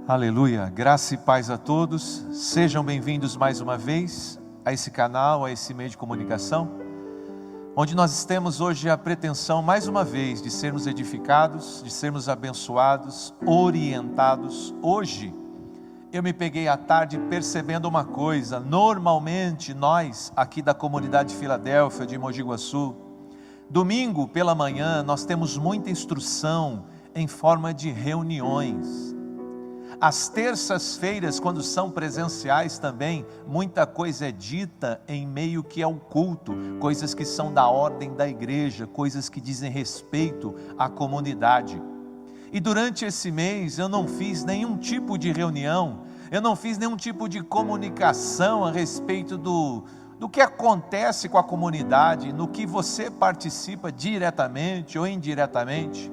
Aleluia, graça e paz a todos, sejam bem-vindos mais uma vez a esse canal, a esse meio de comunicação, onde nós temos hoje a pretensão mais uma vez de sermos edificados, de sermos abençoados, orientados. Hoje eu me peguei à tarde percebendo uma coisa: normalmente nós aqui da comunidade de Filadélfia, de Mogi Guaçu, domingo pela manhã nós temos muita instrução em forma de reuniões. Às terças-feiras, quando são presenciais também, muita coisa é dita em meio que ao culto, coisas que são da ordem da igreja, coisas que dizem respeito à comunidade. E durante esse mês eu não fiz nenhum tipo de reunião, eu não fiz nenhum tipo de comunicação a respeito do que acontece com a comunidade, no que você participa diretamente ou indiretamente.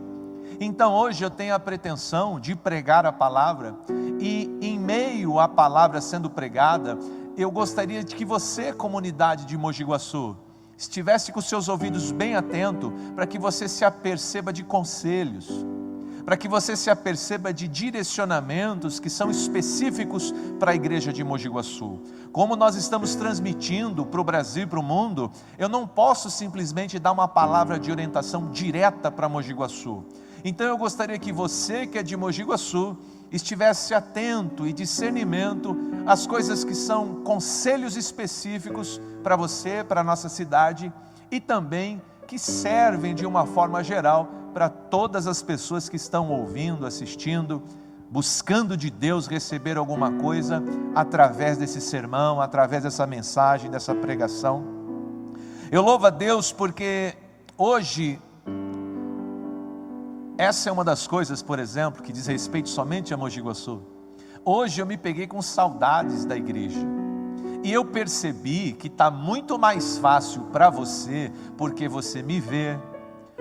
Então hoje eu tenho a pretensão de pregar a palavra, e em meio à palavra sendo pregada, eu gostaria de que você, comunidade de Mogi Guaçu, estivesse com seus ouvidos bem atentos, para que você se aperceba de conselhos, para que você se aperceba de direcionamentos que são específicos para a igreja de Mogi Guaçu. Como nós estamos transmitindo para o Brasil e para o mundo, eu não posso simplesmente dar uma palavra de orientação direta para Mogi Guaçu. Então eu gostaria que você que é de Mogi Guaçu estivesse atento e discernimento às coisas que são conselhos específicos para você, para a nossa cidade, e também que servem de uma forma geral para todas as pessoas que estão ouvindo, assistindo, buscando de Deus receber alguma coisa através desse sermão, através dessa mensagem, dessa pregação. Eu louvo a Deus porque hoje essa é uma das coisas, por exemplo, que diz respeito somente a Mogi Guaçu. Hoje eu me peguei com saudades da igreja, e eu percebi que está muito mais fácil para você, porque você me vê,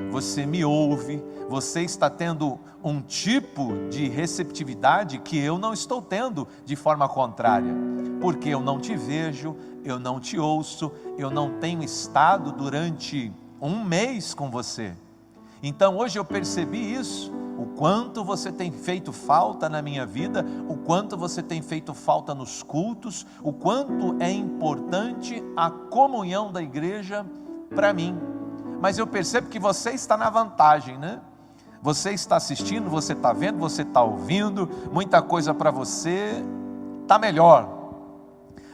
você me ouve, você está tendo um tipo de receptividade que eu não estou tendo de forma contrária, porque eu não te vejo, eu não te ouço, eu não tenho estado durante um mês com você. Então hoje eu percebi isso, o quanto você tem feito falta na minha vida, o quanto você tem feito falta nos cultos, o quanto é importante a comunhão da igreja para mim. Mas eu percebo que você está na vantagem, né? Você está assistindo, você está vendo, você está ouvindo, muita coisa para você está melhor.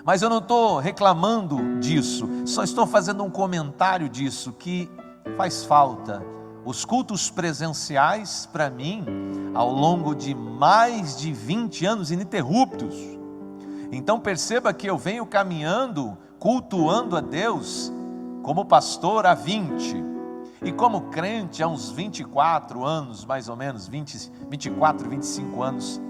Mas eu não estou reclamando disso, só estou fazendo um comentário disso, que faz falta. Os cultos presenciais, para mim, ao longo de mais de 20 anos ininterruptos. Então perceba que eu venho caminhando, cultuando a Deus, como pastor há 20, e como crente há uns 24 anos, mais ou menos, 24, 25 anos,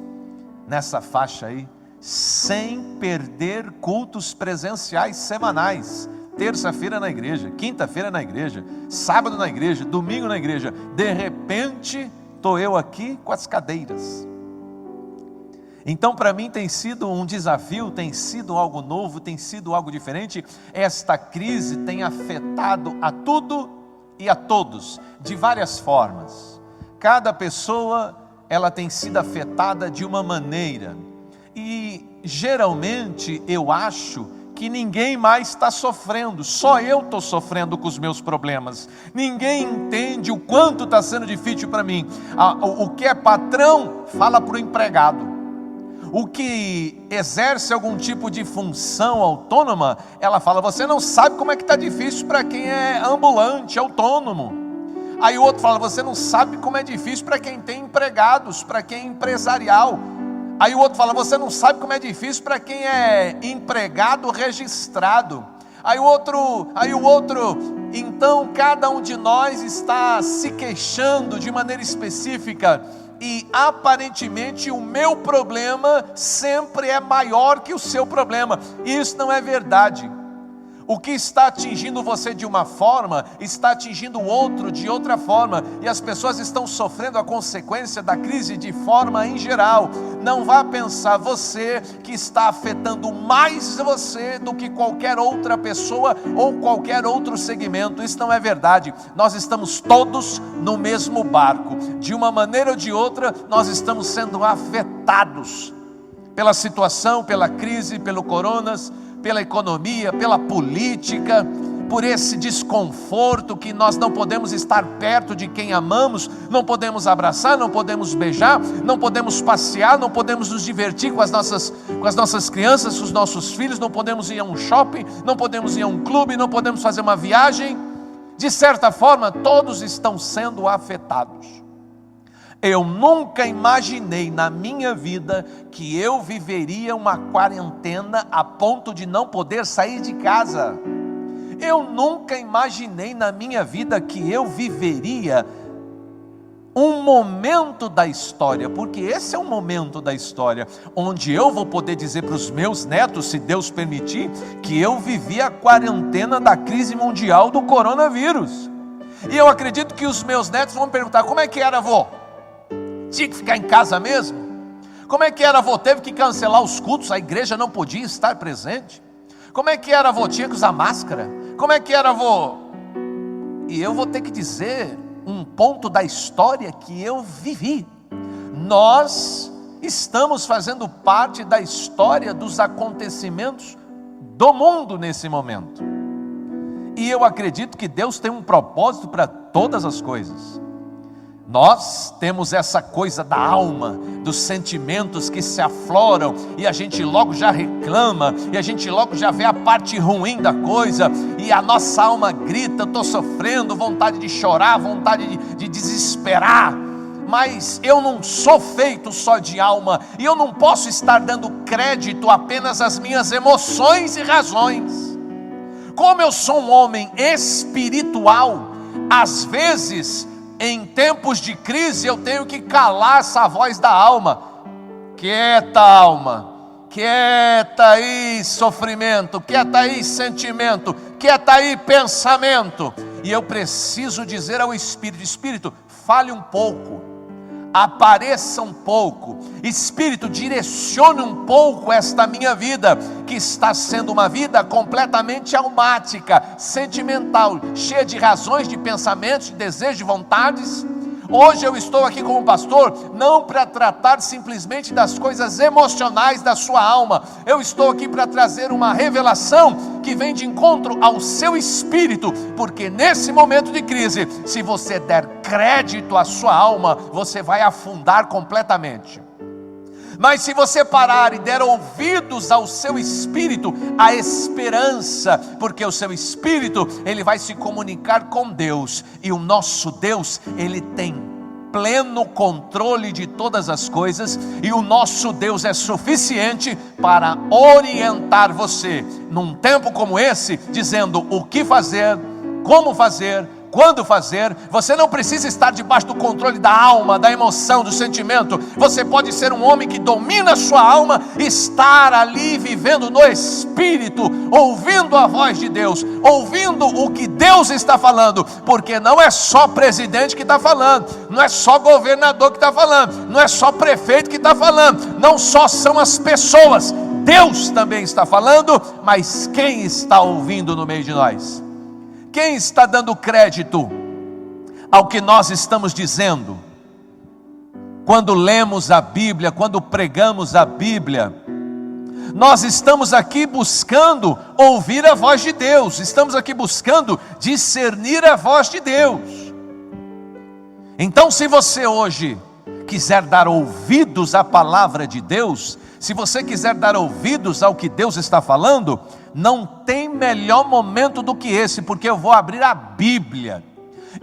nessa faixa aí, sem perder cultos presenciais semanais. Terça-feira na igreja, quinta-feira na igreja, sábado na igreja, domingo na igreja. De repente, estou eu aqui com as cadeiras. Então para mim tem sido um desafio, tem sido algo novo, tem sido algo diferente. Esta crise tem afetado a tudo e a todos, de várias formas. Cada pessoa, ela tem sido afetada de uma maneira. E geralmente eu acho que ninguém mais está sofrendo, só eu estou sofrendo com os meus problemas. Ninguém entende o quanto está sendo difícil para mim. O que é patrão, fala para o empregado. O que exerce algum tipo de função autônoma, ela fala: você não sabe como é que está difícil para quem é ambulante, autônomo. Aí o outro fala: você não sabe como é difícil para quem tem empregados, para quem é empresarial. Aí o outro fala: você não sabe como é difícil para quem é empregado registrado. Aí o outro, então cada um de nós está se queixando de maneira específica, e aparentemente o meu problema sempre é maior que o seu problema. Isso não é verdade. O que está atingindo você de uma forma, está atingindo o outro de outra forma, e as pessoas estão sofrendo a consequência da crise de forma em geral. não vá pensar você que está afetando mais você do que qualquer outra pessoa ou qualquer outro segmento. Isso não é verdade. Nós estamos todos no mesmo barco. De uma maneira ou de outra, nós estamos sendo afetados pela situação, pela crise, pelo coronas, pela economia, pela política, por esse desconforto que nós não podemos estar perto de quem amamos, não podemos abraçar, não podemos beijar, não podemos passear, não podemos nos divertir com as nossas crianças, com os nossos filhos, não podemos ir a um shopping, não podemos ir a um clube, não podemos fazer uma viagem. De certa forma, todos estão sendo afetados. Eu nunca imaginei na minha vida que eu viveria uma quarentena a ponto de não poder sair de casa. Eu nunca imaginei na minha vida que eu viveria um momento da história, porque esse é um momento da história, onde eu vou poder dizer para os meus netos, se Deus permitir, que eu vivi a quarentena da crise mundial do coronavírus. E eu acredito que os meus netos vão me perguntar: como é que era, avô? Tinha que ficar em casa mesmo? Como é que era, avô? Teve que cancelar os cultos, a igreja não podia estar presente? Como é que era, avô? Tinha que usar máscara? Como é que era, avô? E eu vou ter que dizer um ponto da história que eu vivi. Nós estamos fazendo parte da história dos acontecimentos do mundo nesse momento. E eu acredito que Deus tem um propósito para todas as coisas. Nós temos essa coisa da alma, dos sentimentos que se afloram, e a gente logo já reclama, e a gente logo já vê a parte ruim da coisa, e a nossa alma grita: estou sofrendo, vontade de chorar, vontade de desesperar. Mas eu não sou feito só de alma, e eu não posso estar dando crédito apenas às minhas emoções e razões. Como eu sou um homem espiritual, às vezes, em tempos de crise, eu tenho que calar essa voz da alma. Quieta, alma, quieta aí, sofrimento, quieta aí, sentimento, quieta aí, pensamento. E eu preciso dizer ao Espírito: Espírito, fale um pouco, apareça um pouco, Espírito, direcione um pouco esta minha vida, que está sendo uma vida completamente almática, sentimental, cheia de razões, de pensamentos, de desejos, de vontades. Hoje eu estou aqui como pastor, não para tratar simplesmente das coisas emocionais da sua alma. Eu estou aqui para trazer uma revelação que vem de encontro ao seu espírito, porque nesse momento de crise, se você der crédito à sua alma, você vai afundar completamente. Mas se você parar e der ouvidos ao seu espírito, a esperança, porque o seu espírito, ele vai se comunicar com Deus, e o nosso Deus, ele tem pleno controle de todas as coisas, e o nosso Deus é suficiente para orientar você, num tempo como esse, dizendo o que fazer, como fazer, quando fazer. Você não precisa estar debaixo do controle da alma, da emoção, do sentimento. Você pode ser um homem que domina a sua alma, estar ali vivendo no Espírito, ouvindo a voz de Deus, ouvindo o que Deus está falando, porque não é só presidente que está falando, não é só governador que está falando, não é só prefeito que está falando, não só são as pessoas, Deus também está falando. Mas quem está ouvindo no meio de nós? Quem está dando crédito ao que nós estamos dizendo? Quando lemos a Bíblia, quando pregamos a Bíblia, nós estamos aqui buscando ouvir a voz de Deus, estamos aqui buscando discernir a voz de Deus. Então, se você hoje quiser dar ouvidos à palavra de Deus, se você quiser dar ouvidos ao que Deus está falando, não tem melhor momento do que esse, porque eu vou abrir a Bíblia,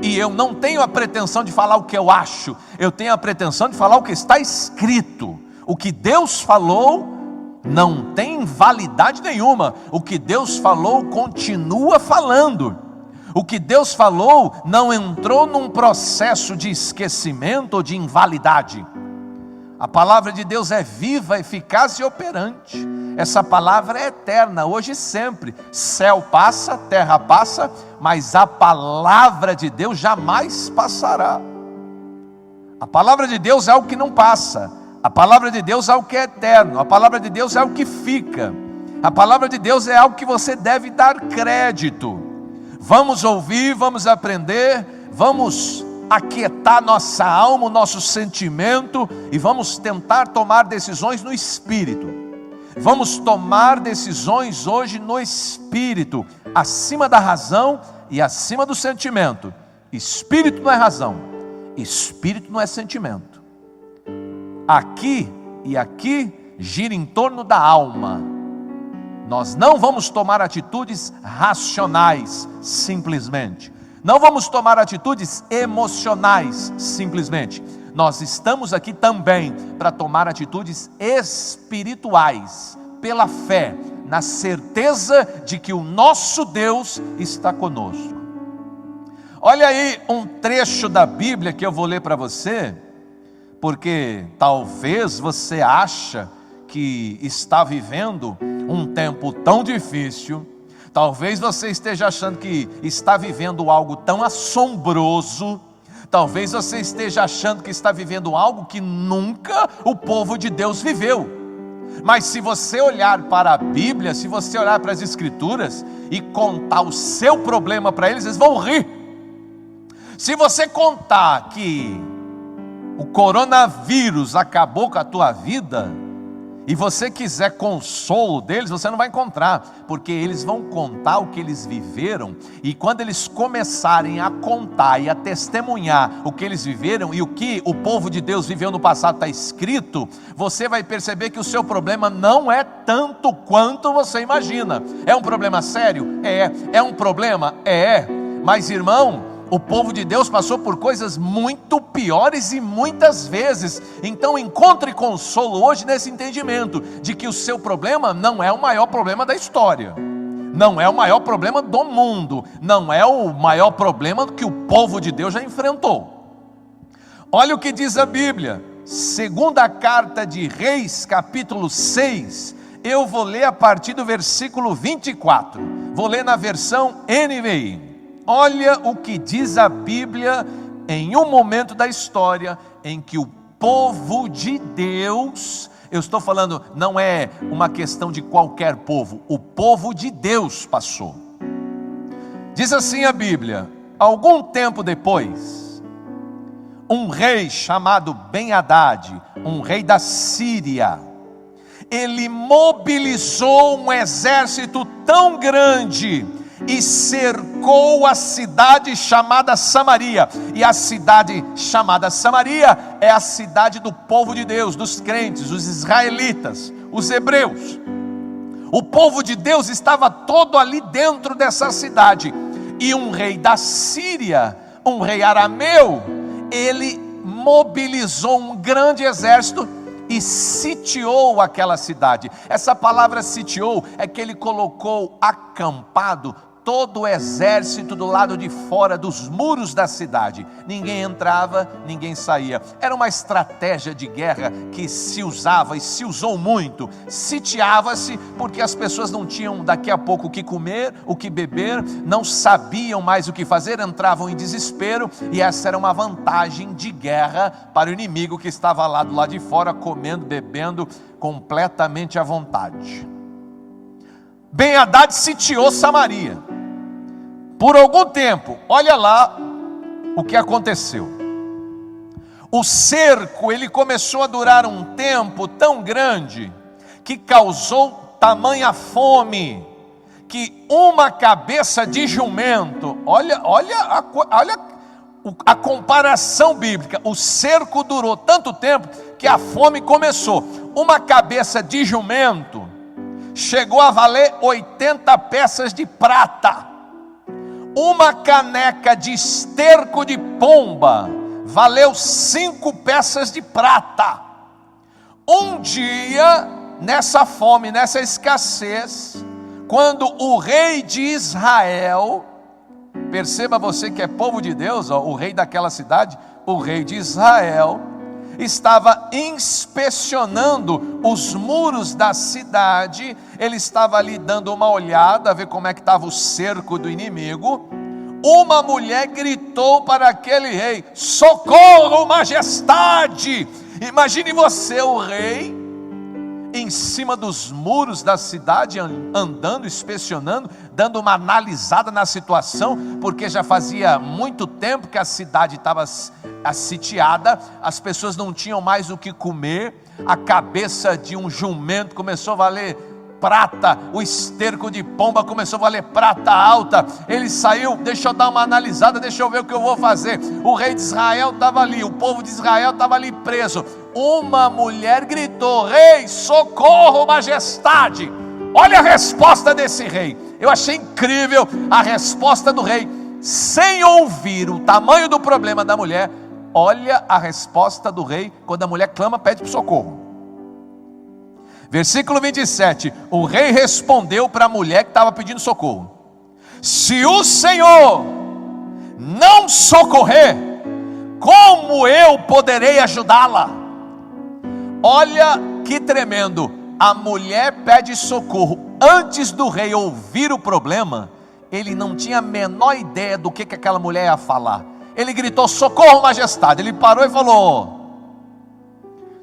e eu não tenho a pretensão de falar o que eu acho, eu tenho a pretensão de falar o que está escrito. O que Deus falou não tem validade nenhuma, o que Deus falou continua falando, o que Deus falou não entrou num processo de esquecimento ou de invalidade. A palavra de Deus é viva, eficaz e operante. Essa palavra é eterna, hoje e sempre. Céu passa, terra passa, mas a palavra de Deus jamais passará. A palavra de Deus é algo que não passa. A palavra de Deus é algo que é eterno, a palavra de Deus é algo que fica, a palavra de Deus é algo que você deve dar crédito. Vamos ouvir, vamos aprender, vamos aquietar nossa alma, o nosso sentimento, e vamos tentar tomar decisões no Espírito. Vamos tomar decisões hoje no Espírito, acima da razão e acima do sentimento. Espírito não é razão, Espírito não é sentimento. Aqui e aqui gira em torno da alma. Nós não vamos tomar atitudes racionais simplesmente. Não vamos tomar atitudes emocionais simplesmente. Nós estamos aqui também para tomar atitudes espirituais, pela fé, na certeza de que o nosso Deus está conosco. Olha aí um trecho da Bíblia que eu vou ler para você, porque talvez você acha que está vivendo um tempo tão difícil, talvez você esteja achando que está vivendo algo tão assombroso, talvez você esteja achando que está vivendo algo que nunca o povo de Deus viveu. Mas se você olhar para a Bíblia, se você olhar para as Escrituras e contar o seu problema para eles, eles vão rir. Se você contar que o coronavírus acabou com a tua vida, e você quiser consolo deles, você não vai encontrar, porque eles vão contar o que eles viveram, e quando eles começarem a contar e a testemunhar o que eles viveram, e o que o povo de Deus viveu no passado está escrito, você vai perceber que o seu problema não é tanto quanto você imagina. É um problema sério? É um problema? Mas irmão, o povo de Deus passou por coisas muito piores e muitas vezes. Então encontre consolo hoje nesse entendimento de que o seu problema não é o maior problema da história, não é o maior problema do mundo, não é o maior problema que o povo de Deus já enfrentou. Olha o que diz a Bíblia, segunda carta de Reis, capítulo 6. Eu vou ler a partir do versículo 24, vou ler na versão NVI. Olha o que diz a Bíblia em um momento da história em que o povo de Deus, eu estou falando, não é uma questão de qualquer povo, o povo de Deus passou. Diz assim a Bíblia: algum tempo depois, um rei chamado Ben-Hadad, um rei da Síria, ele mobilizou um exército tão grande e cercou a cidade chamada Samaria. E a cidade chamada Samaria é a cidade do povo de Deus, dos crentes, os israelitas, os hebreus. O povo de Deus estava todo ali dentro dessa cidade. E um rei da Síria, um rei arameu, ele mobilizou um grande exército e sitiou aquela cidade. Essa palavra sitiou é que ele colocou acampado todo o exército do lado de fora dos muros da cidade. Ninguém entrava, ninguém saía. Era uma estratégia de guerra que se usava e se usou muito. Sitiava-se porque as pessoas não tinham daqui a pouco o que comer, o que beber, não sabiam mais o que fazer, entravam em desespero, e essa era uma vantagem de guerra para o inimigo que estava lá do lado de fora, comendo, bebendo, completamente à vontade. Ben-Hadad sitiou Samaria por algum tempo. Olha lá o que aconteceu. O cerco, ele começou a durar um tempo tão grande que causou tamanha fome que uma cabeça de jumento, olha a comparação bíblica, o cerco durou tanto tempo que a fome começou. Uma cabeça de jumento chegou a valer 80 peças de prata. Uma caneca de esterco de pomba valeu 5 peças de prata. Um dia, nessa fome, nessa escassez, quando o rei de Israel, perceba você que é povo de Deus, o rei daquela cidade, o rei de Israel, estava inspecionando os muros da cidade. Ele estava ali dando uma olhada, a ver como é que estava o cerco do inimigo. Uma mulher gritou para aquele rei: socorro, majestade! Imagine você, o rei, em cima dos muros da cidade, andando, inspecionando, dando uma analisada na situação, porque já fazia muito tempo que a cidade estava sitiada, as pessoas não tinham mais o que comer, a cabeça de um jumento começou a valer prata, o esterco de pomba começou a valer prata alta. Ele saiu, deixa eu dar uma analisada, deixa eu ver o que eu vou fazer. O rei de Israel estava ali, o povo de Israel estava ali preso. Uma mulher gritou: rei, socorro, majestade. Olha a resposta desse rei. Eu achei incrível a resposta do rei, sem ouvir o tamanho do problema da mulher. Olha a resposta do rei quando a mulher clama, pede por socorro. Versículo 27, o rei respondeu para a mulher que estava pedindo socorro: se o Senhor não socorrer, como eu poderei ajudá-la? Olha que tremendo, a mulher pede socorro. Antes do rei ouvir o problema, ele não tinha a menor ideia do que aquela mulher ia falar. Ele gritou: socorro, majestade. Ele parou e falou: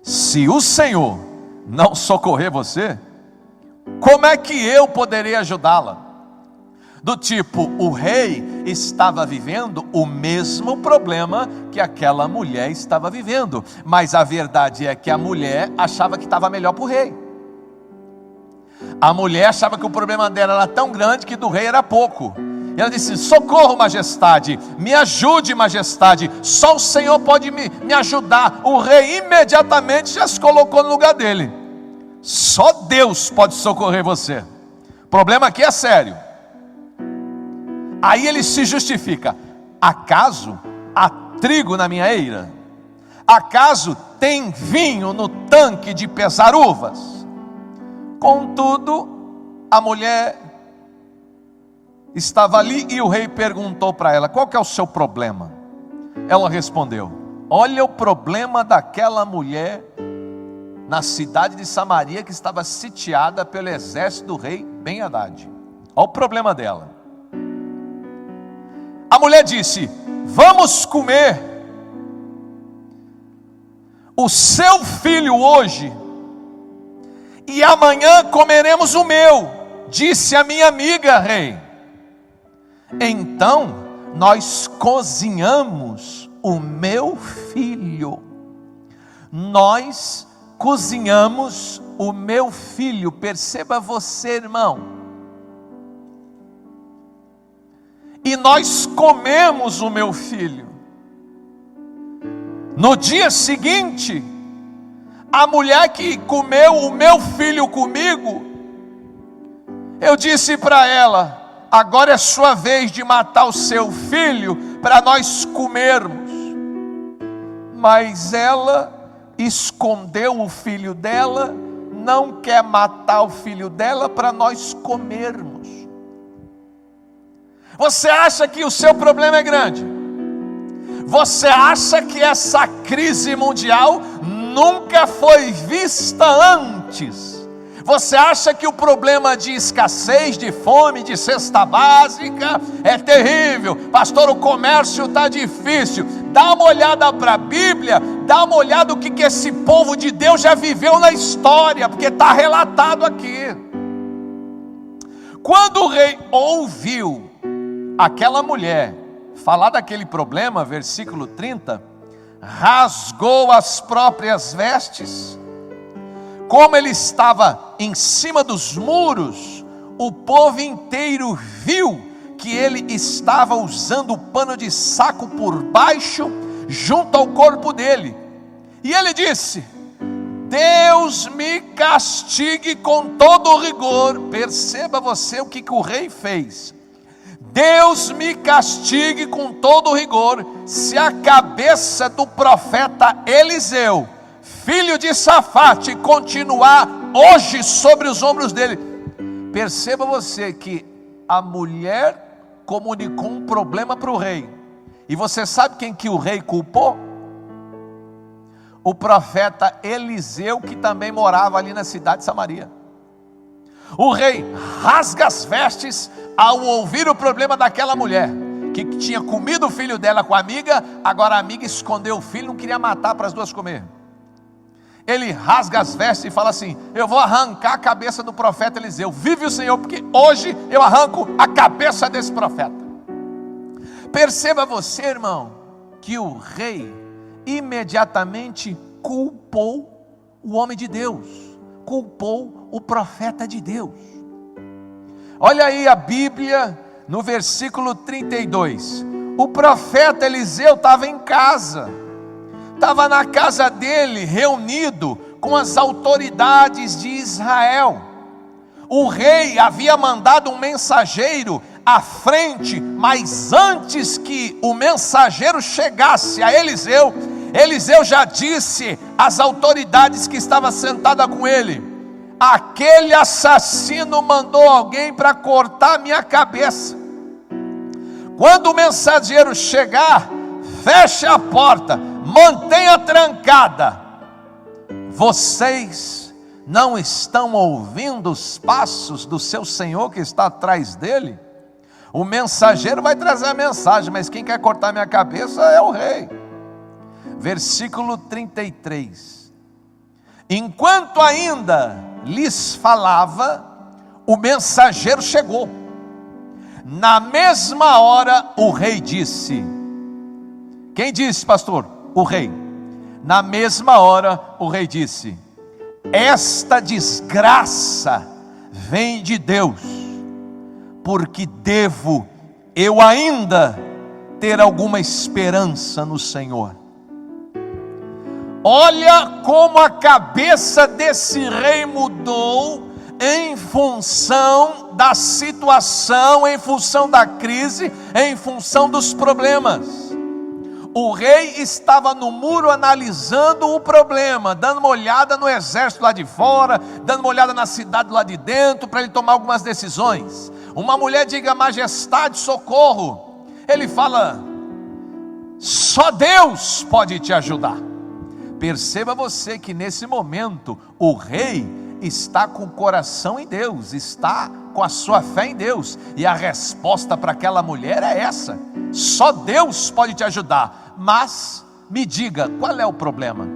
se o Senhor não socorrer você, como é que eu poderei ajudá-la? Do tipo, o rei estava vivendo o mesmo problema que aquela mulher estava vivendo, mas a verdade é que a mulher achava que estava melhor para o rei. A mulher achava que o problema dela era tão grande que do rei era pouco. Ela disse: socorro, majestade, me ajude, majestade, só o Senhor pode me ajudar. O rei imediatamente já se colocou no lugar dele: só Deus pode socorrer você, o problema aqui é sério. Aí ele se justifica: acaso há trigo na minha eira? Acaso tem vinho no tanque de pesar uvas? Contudo, a mulher estava ali e o rei perguntou para ela: qual que é o seu problema? Ela respondeu: olha o problema daquela mulher na cidade de Samaria, que estava sitiada pelo exército do rei Ben-Hadad. Olha o problema dela. A mulher disse: vamos comer o seu filho hoje, e amanhã comeremos o meu, disse a minha amiga, rei. Então nós cozinhamos o meu filho. Nós cozinhamos o meu filho. Perceba você, irmão. E nós comemos o meu filho. No dia seguinte, a mulher que comeu o meu filho comigo, eu disse para ela: agora é sua vez de matar o seu filho para nós comermos. Mas ela escondeu o filho dela, não quer matar o filho dela para nós comermos. Você acha que o seu problema é grande? Você acha que essa crise mundial nunca foi vista antes? Você acha que o problema de escassez, de fome, de cesta básica é terrível? Pastor, o comércio está difícil. Dá uma olhada para a Bíblia, dá uma olhada o que esse povo de Deus já viveu na história, porque está relatado aqui. Quando o rei ouviu aquela mulher falar daquele problema, versículo 30, rasgou as próprias vestes. Como ele estava em cima dos muros, o povo inteiro viu que ele estava usando o pano de saco por baixo, junto ao corpo dele. E ele disse: Deus me castigue com todo rigor. Perceba você o que o rei fez. Deus me castigue com todo rigor, se a cabeça do profeta Eliseu, filho de Safate, continuar hoje sobre os ombros dele. Perceba você que a mulher comunicou um problema para o rei. E você sabe quem que o rei culpou? O profeta Eliseu, que também morava ali na cidade de Samaria. O rei rasga as vestes ao ouvir o problema daquela mulher, que tinha comido o filho dela com a amiga. Agora a amiga escondeu o filho, não queria matar para as duas comer. ele rasga as vestes e fala assim: eu vou arrancar a cabeça do profeta Eliseu. Vive o Senhor, porque hoje eu arranco a cabeça desse profeta. Perceba você, irmão, que o rei imediatamente culpou o homem de Deus, culpou o profeta de Deus. Olha aí a Bíblia no versículo 32. O profeta Eliseu estava em casa, estava na casa dele, reunido com as autoridades de Israel. O rei havia mandado um mensageiro à frente, mas antes que o mensageiro chegasse a Eliseu, Eliseu já disse às autoridades que estavam sentadas com ele: aquele assassino mandou alguém para cortar minha cabeça. Quando o mensageiro chegar, feche a porta, mantenha trancada. Vocês não estão ouvindo os passos do seu senhor que está atrás dele? O mensageiro vai trazer a mensagem, mas quem quer cortar minha cabeça é o rei. Versículo 33. Enquanto ainda lhes falava, o mensageiro chegou. Na mesma hora o rei disse. Quem disse, pastor? O rei. Na mesma hora o rei disse: esta desgraça vem de Deus, porque devo eu ainda ter alguma esperança no Senhor. Olha como a cabeça desse rei mudou em função da situação, em função da crise, em função dos problemas. O rei estava no muro analisando o problema, dando uma olhada no exército lá de fora, dando uma olhada na cidade lá de dentro, para ele tomar algumas decisões. Uma mulher diga: majestade, socorro. Ele fala: só Deus pode te ajudar. Perceba você que nesse momento o rei está com o coração em Deus, está com a sua fé em Deus, e a resposta para aquela mulher é essa: só Deus pode te ajudar. Mas me diga, qual é o problema?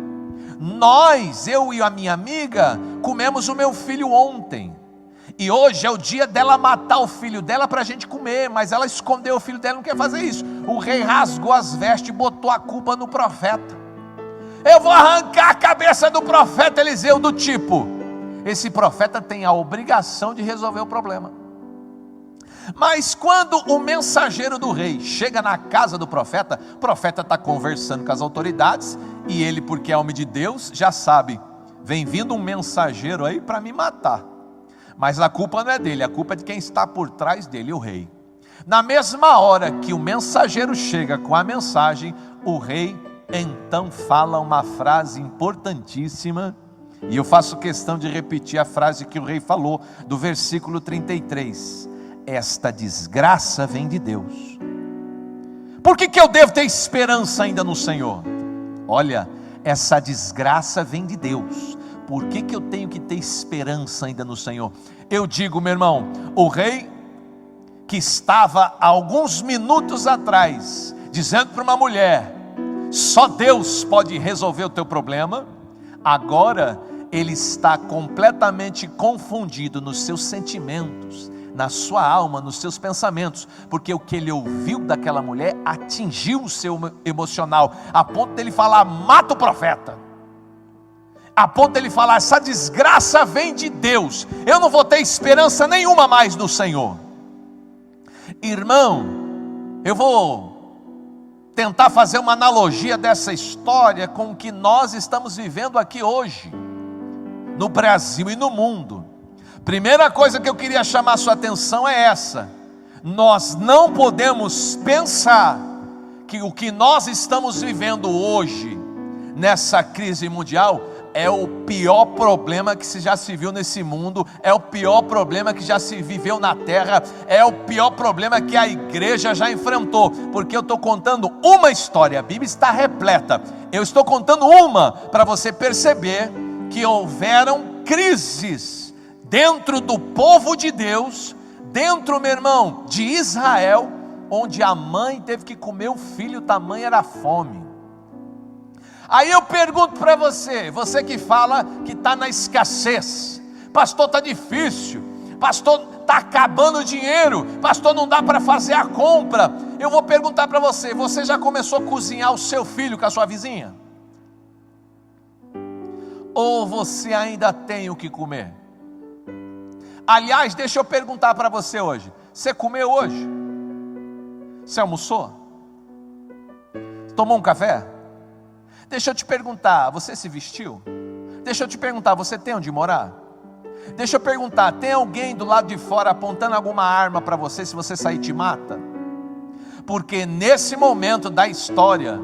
Eu e a minha amiga comemos o meu filho ontem, e hoje é o dia dela matar o filho dela para a gente comer, mas ela escondeu o filho dela, não quer fazer isso. O rei rasgou as vestes e botou a culpa no profeta. Eu vou arrancar a cabeça do profeta Eliseu, do tipo: esse profeta tem a obrigação de resolver o problema. Mas quando o mensageiro do rei chega na casa do profeta, o profeta está conversando com as autoridades, e ele, porque é homem de Deus, já sabe: vem vindo um mensageiro aí para me matar. Mas a culpa não é dele, a culpa é de quem está por trás dele, o rei. Na mesma hora que o mensageiro chega com a mensagem, o rei então fala uma frase importantíssima, e eu faço questão de repetir a frase que o rei falou, do versículo 33. Esta desgraça vem de Deus. Por que eu devo ter esperança ainda no Senhor? Olha, essa desgraça vem de Deus. Por que eu tenho que ter esperança ainda no Senhor? Eu digo, meu irmão, o rei que estava há alguns minutos atrás dizendo para uma mulher: só Deus pode resolver o teu problema, agora ele está completamente confundido nos seus sentimentos, na sua alma, nos seus pensamentos, porque o que ele ouviu daquela mulher atingiu o seu emocional, a ponto dele falar: mata o profeta, a ponto dele falar: essa desgraça vem de Deus, eu não vou ter esperança nenhuma mais no Senhor. Irmão, eu vou tentar fazer uma analogia dessa história com o que nós estamos vivendo aqui hoje, no Brasil e no mundo. Primeira coisa que eu queria chamar a sua atenção é essa: nós não podemos pensar que o que nós estamos vivendo hoje, nessa crise mundial, é o pior problema que já se viu nesse mundo, é o pior problema que já se viveu na terra, é o pior problema que a igreja já enfrentou, porque eu estou contando uma história, a Bíblia está repleta, eu estou contando uma, para você perceber que houveram crises dentro do povo de Deus, dentro, meu irmão, de Israel, onde a mãe teve que comer o filho, tamanho era a fome. Aí eu pergunto para você, você que fala que está na escassez, pastor, está difícil, pastor, está acabando o dinheiro, pastor, não dá para fazer a compra. Eu vou perguntar para você, você já começou a cozinhar o seu filho com a sua vizinha? Ou você ainda tem o que comer? Aliás, deixa eu perguntar para você hoje, você comeu hoje? Você almoçou? Tomou um café? Deixa eu te perguntar, você se vestiu? Deixa eu te perguntar, você tem onde morar? Deixa eu perguntar, tem alguém do lado de fora apontando alguma arma para você, se você sair te mata? Porque nesse momento da história,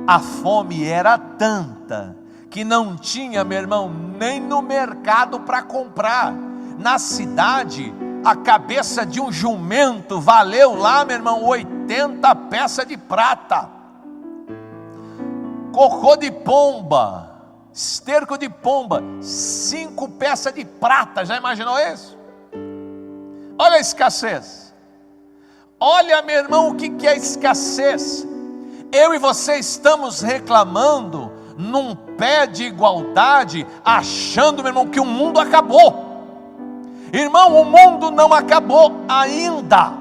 a fome era tanta, que não tinha, meu irmão, nem no mercado para comprar. Na cidade, a cabeça de um jumento valeu lá, meu irmão, 80 peças de prata. Cocô de pomba, esterco de pomba, 5 peças de prata. Já imaginou isso? Olha a escassez. Olha, meu irmão, o que é escassez? Eu e você estamos reclamando num pé de igualdade, achando, meu irmão, que o mundo acabou. Irmão, o mundo não acabou ainda.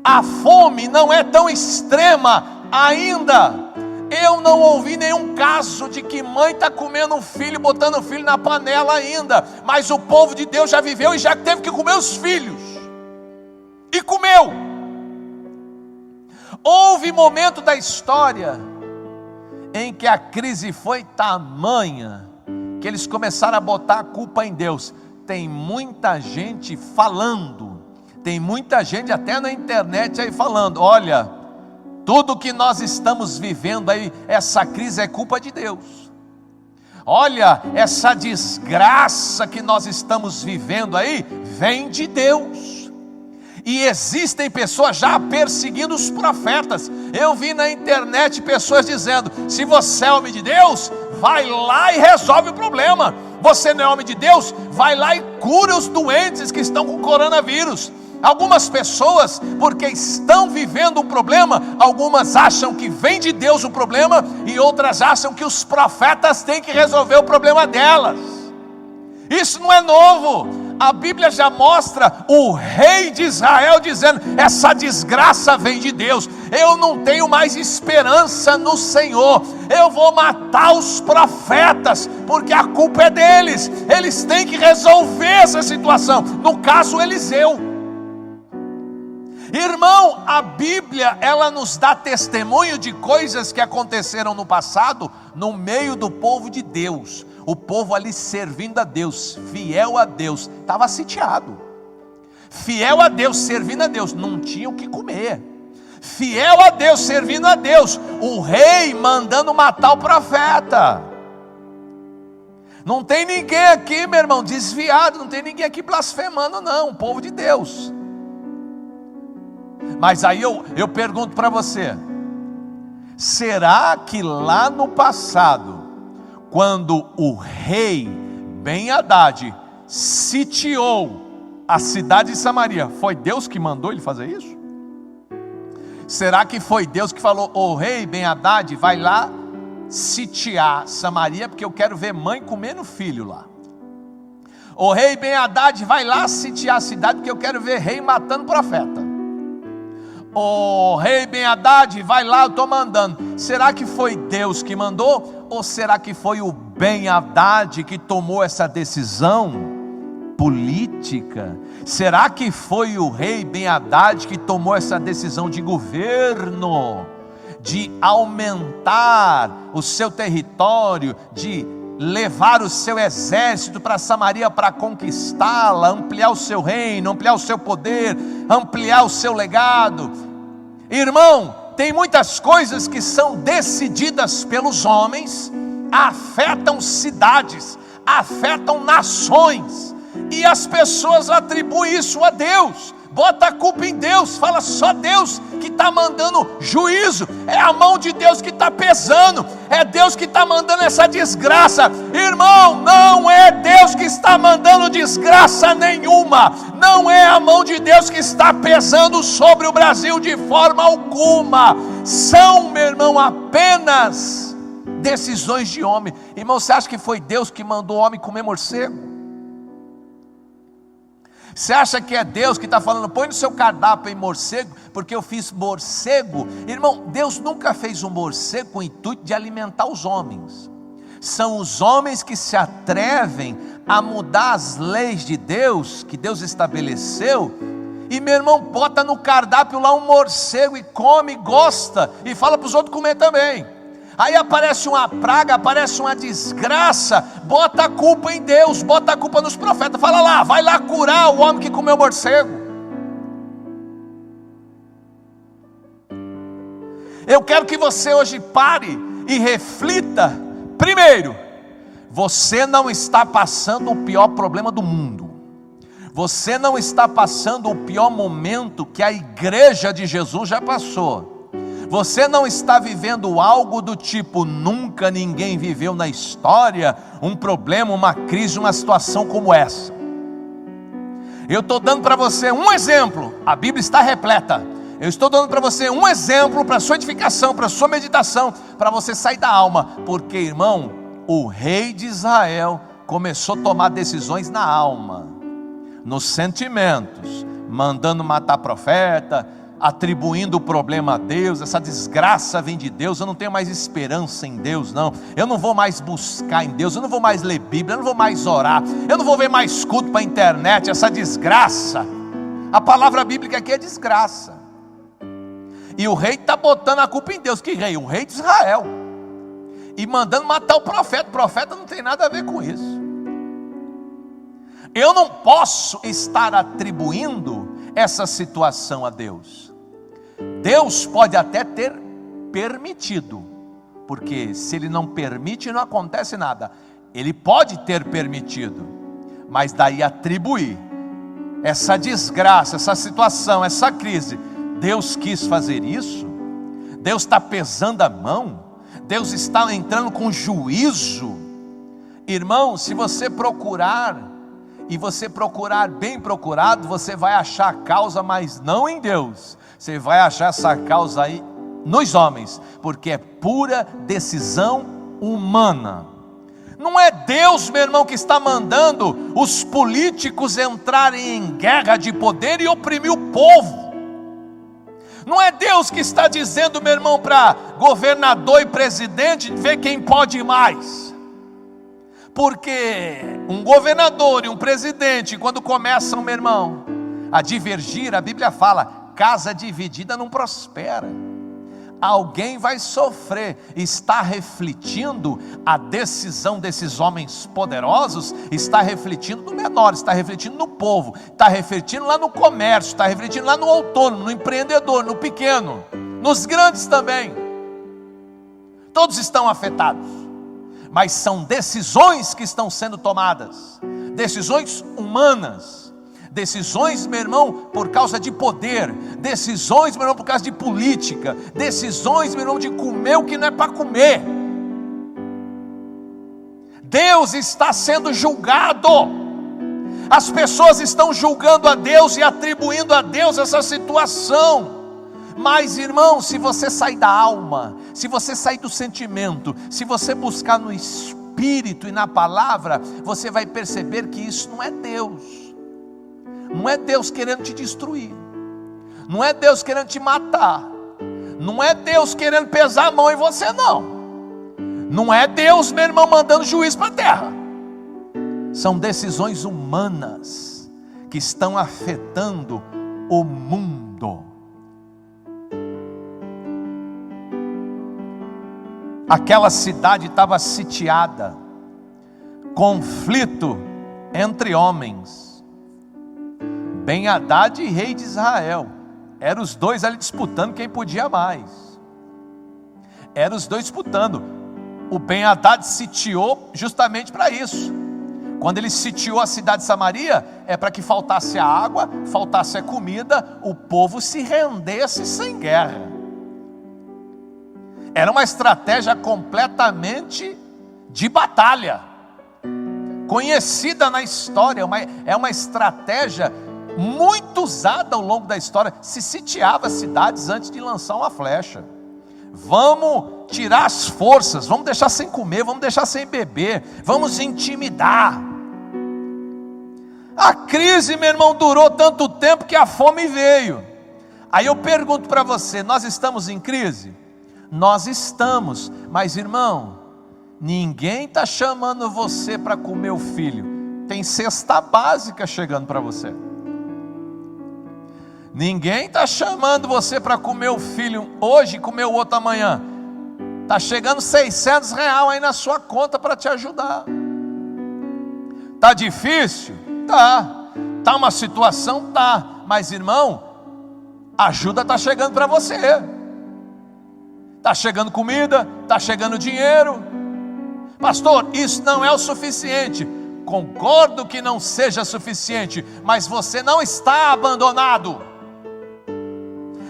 A fome não é tão extrema ainda. Eu não ouvi nenhum caso de que mãe está comendo um filho, botando o filho na panela ainda. Mas o povo de Deus já viveu e já teve que comer os filhos. E comeu. Houve momento da história em que a crise foi tamanha, que eles começaram a botar a culpa em Deus. Tem muita gente falando, tem muita gente até na internet aí falando, olha, tudo que nós estamos vivendo aí, essa crise é culpa de Deus. Olha, essa desgraça que nós estamos vivendo aí, vem de Deus. E existem pessoas já perseguindo os profetas. Eu vi na internet pessoas dizendo, se você é homem de Deus, vai lá e resolve o problema. Você não é homem de Deus, vai lá e cura os doentes que estão com coronavírus. Algumas pessoas, porque estão vivendo um problema, algumas acham que vem de Deus o problema, e outras acham que os profetas têm que resolver o problema delas. Isso não é novo. A Bíblia já mostra o rei de Israel dizendo, essa desgraça vem de Deus, eu não tenho mais esperança no Senhor, eu vou matar os profetas, porque a culpa é deles, eles têm que resolver essa situação. No caso, Eliseu. Irmão, a Bíblia, ela nos dá testemunho de coisas que aconteceram no passado, no meio do povo de Deus. O povo ali servindo a Deus, fiel a Deus, estava sitiado. Fiel a Deus, servindo a Deus, não tinha o que comer. Fiel a Deus, servindo a Deus, o rei mandando matar o profeta. Não tem ninguém aqui, meu irmão, desviado, não tem ninguém aqui blasfemando não, o povo de Deus. Mas aí eu pergunto para você, será que lá no passado, quando o rei Ben-Hadad sitiou a cidade de Samaria, foi Deus que mandou ele fazer isso? Será que foi Deus que falou, ô rei Ben-Hadad, vai lá sitiar Samaria, porque eu quero ver mãe comendo filho lá. O rei Ben-Hadad, vai lá sitiar a cidade, porque eu quero ver rei matando profeta. O rei Ben-Hadad, vai lá, eu estou mandando. Será que foi Deus que mandou? Ou será que foi o Ben-Hadad que tomou essa decisão política? Será que foi o rei Ben-Hadad que tomou essa decisão de governo, de aumentar o seu território, de levar o seu exército para Samaria para conquistá-la, ampliar o seu reino, ampliar o seu poder, ampliar o seu legado? Irmão, tem muitas coisas que são decididas pelos homens, afetam cidades, afetam nações, e as pessoas atribuem isso a Deus. Bota a culpa em Deus, fala só Deus que está mandando juízo, é a mão de Deus que está pesando, é Deus que está mandando essa desgraça. Irmão, não é Deus que está mandando desgraça nenhuma, não é a mão de Deus que está pesando sobre o Brasil de forma alguma. São, meu irmão, apenas decisões de homem. Irmão, você acha que foi Deus que mandou o homem comer morcego? Você acha que é Deus que está falando, põe no seu cardápio aí morcego, porque eu fiz morcego? Irmão, Deus nunca fez um morcego com o intuito de alimentar os homens. São os homens que se atrevem a mudar as leis de Deus, que Deus estabeleceu, e meu irmão, bota no cardápio lá um morcego e come, gosta, e fala para os outros comer também. Aí aparece uma praga, aparece uma desgraça, bota a culpa em Deus, bota a culpa nos profetas, fala lá, vai lá curar o homem que comeu morcego. Eu quero que você hoje pare e reflita. Primeiro, você não está passando o pior problema do mundo. Você não está passando o pior momento que a igreja de Jesus já passou. Você não está vivendo algo do tipo, nunca ninguém viveu na história um problema, uma crise, uma situação como essa. Eu estou dando para você um exemplo, a Bíblia está repleta. Eu estou dando para você um exemplo para a sua edificação, para a sua meditação, para você sair da alma. Porque, irmão, o rei de Israel começou a tomar decisões na alma, nos sentimentos, mandando matar profeta, atribuindo o problema a Deus. Essa desgraça vem de Deus, eu não tenho mais esperança em Deus não, eu não vou mais buscar em Deus, eu não vou mais ler Bíblia, eu não vou mais orar, eu não vou ver mais culto para a internet, essa desgraça. A palavra bíblica aqui é desgraça. E o rei está botando a culpa em Deus. Que rei? O rei de Israel. E mandando matar o profeta não tem nada a ver com isso. Eu não posso estar atribuindo essa situação a Deus. Deus pode até ter permitido, porque se Ele não permite, não acontece nada. Ele pode ter permitido, mas daí atribuir essa desgraça, essa situação, essa crise, Deus quis fazer isso? Deus está pesando a mão? Deus está entrando com juízo? Irmão, se você procurar, e você procurar bem procurado, você vai achar a causa, mas não em Deus. Você vai achar essa causa aí nos homens, porque é pura decisão humana. Não é Deus, meu irmão, que está mandando os políticos entrarem em guerra de poder e oprimir o povo. Não é Deus que está dizendo, meu irmão, para governador e presidente ver quem pode mais. Porque um governador e um presidente, quando começam, meu irmão, a divergir, a Bíblia fala, casa dividida não prospera. Alguém vai sofrer. Está refletindo a decisão desses homens poderosos, está refletindo no menor, está refletindo no povo, está refletindo lá no comércio, está refletindo lá no autônomo, no empreendedor, no pequeno, nos grandes também. Todos estão afetados, mas são decisões que estão sendo tomadas, decisões humanas. Decisões, meu irmão, por causa de poder. Decisões, meu irmão, por causa de política. Decisões, meu irmão, de comer o que não é para comer. Deus está sendo julgado. As pessoas estão julgando a Deus e atribuindo a Deus essa situação. Mas, irmão, se você sair da alma, se você sair do sentimento, se você buscar no Espírito e na palavra, você vai perceber que isso não é Deus. Não é Deus querendo te destruir, não é Deus querendo te matar, não é Deus querendo pesar a mão em você, não é Deus, meu irmão, mandando juízo para a terra. São decisões humanas que estão afetando o mundo. Aquela cidade estava sitiada, conflito entre homens. Ben-Hadad e rei de Israel, eram os dois ali disputando quem podia mais. Eram os dois disputando. O Ben-Hadad sitiou justamente para isso. Quando ele sitiou a cidade de Samaria, é para que faltasse a água, faltasse a comida, o povo se rendesse sem guerra. Era uma estratégia completamente de batalha, conhecida na história, é uma estratégia muito usada ao longo da história. Se sitiava cidades antes de lançar uma flecha. Vamos tirar as forças, vamos deixar sem comer, vamos deixar sem beber, vamos intimidar. A crise, meu irmão, durou tanto tempo que a fome veio. Aí eu pergunto para você, nós estamos em crise? Nós estamos, mas irmão, ninguém está chamando você para comer o filho. Tem cesta básica chegando para você. Ninguém está chamando você para comer o filho hoje e comer o outro amanhã. Está chegando R$600 aí na sua conta para te ajudar. Está difícil? Tá. Está uma situação? Tá. Mas irmão, ajuda está chegando para você. Está chegando comida, está chegando dinheiro. Pastor, isso não é o suficiente. Concordo que não seja suficiente, mas você não está abandonado.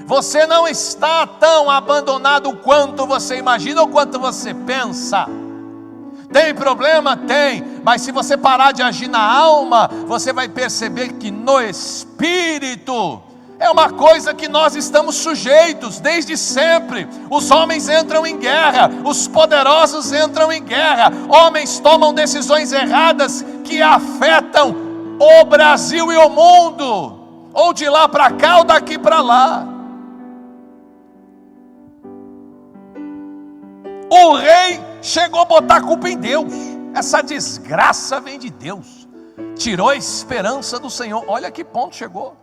Você não está tão abandonado quanto você imagina ou quanto você pensa. Tem problema? Tem. Mas se você parar de agir na alma, você vai perceber que no espírito é uma coisa que nós estamos sujeitos desde sempre. Os homens entram em guerra, os poderosos entram em guerra, homens tomam decisões erradas que afetam o Brasil e o mundo, ou de lá para cá ou daqui para lá. O rei chegou a botar a culpa em Deus. Essa desgraça vem de Deus, tirou a esperança do Senhor. Olha que ponto chegou.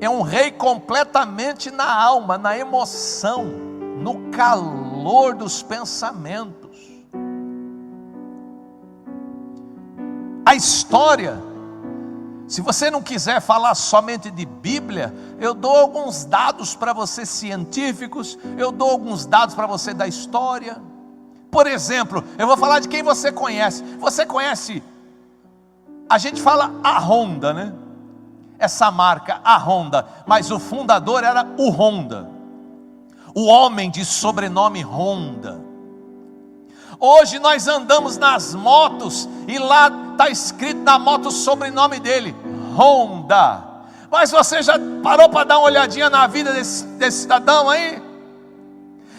É um rei completamente na alma, na emoção, no calor dos pensamentos. A história, se você não quiser falar somente de Bíblia, eu dou alguns dados para você científicos, eu dou alguns dados para você da história. Por exemplo, eu vou falar de quem você conhece. Você conhece, a gente fala a Honda, né? Essa marca, a Honda, mas o fundador era o Honda, o homem de sobrenome Honda. Hoje nós andamos nas motos e lá está escrito na moto o sobrenome dele, Honda. Mas você já parou para dar uma olhadinha na vida desse cidadão aí?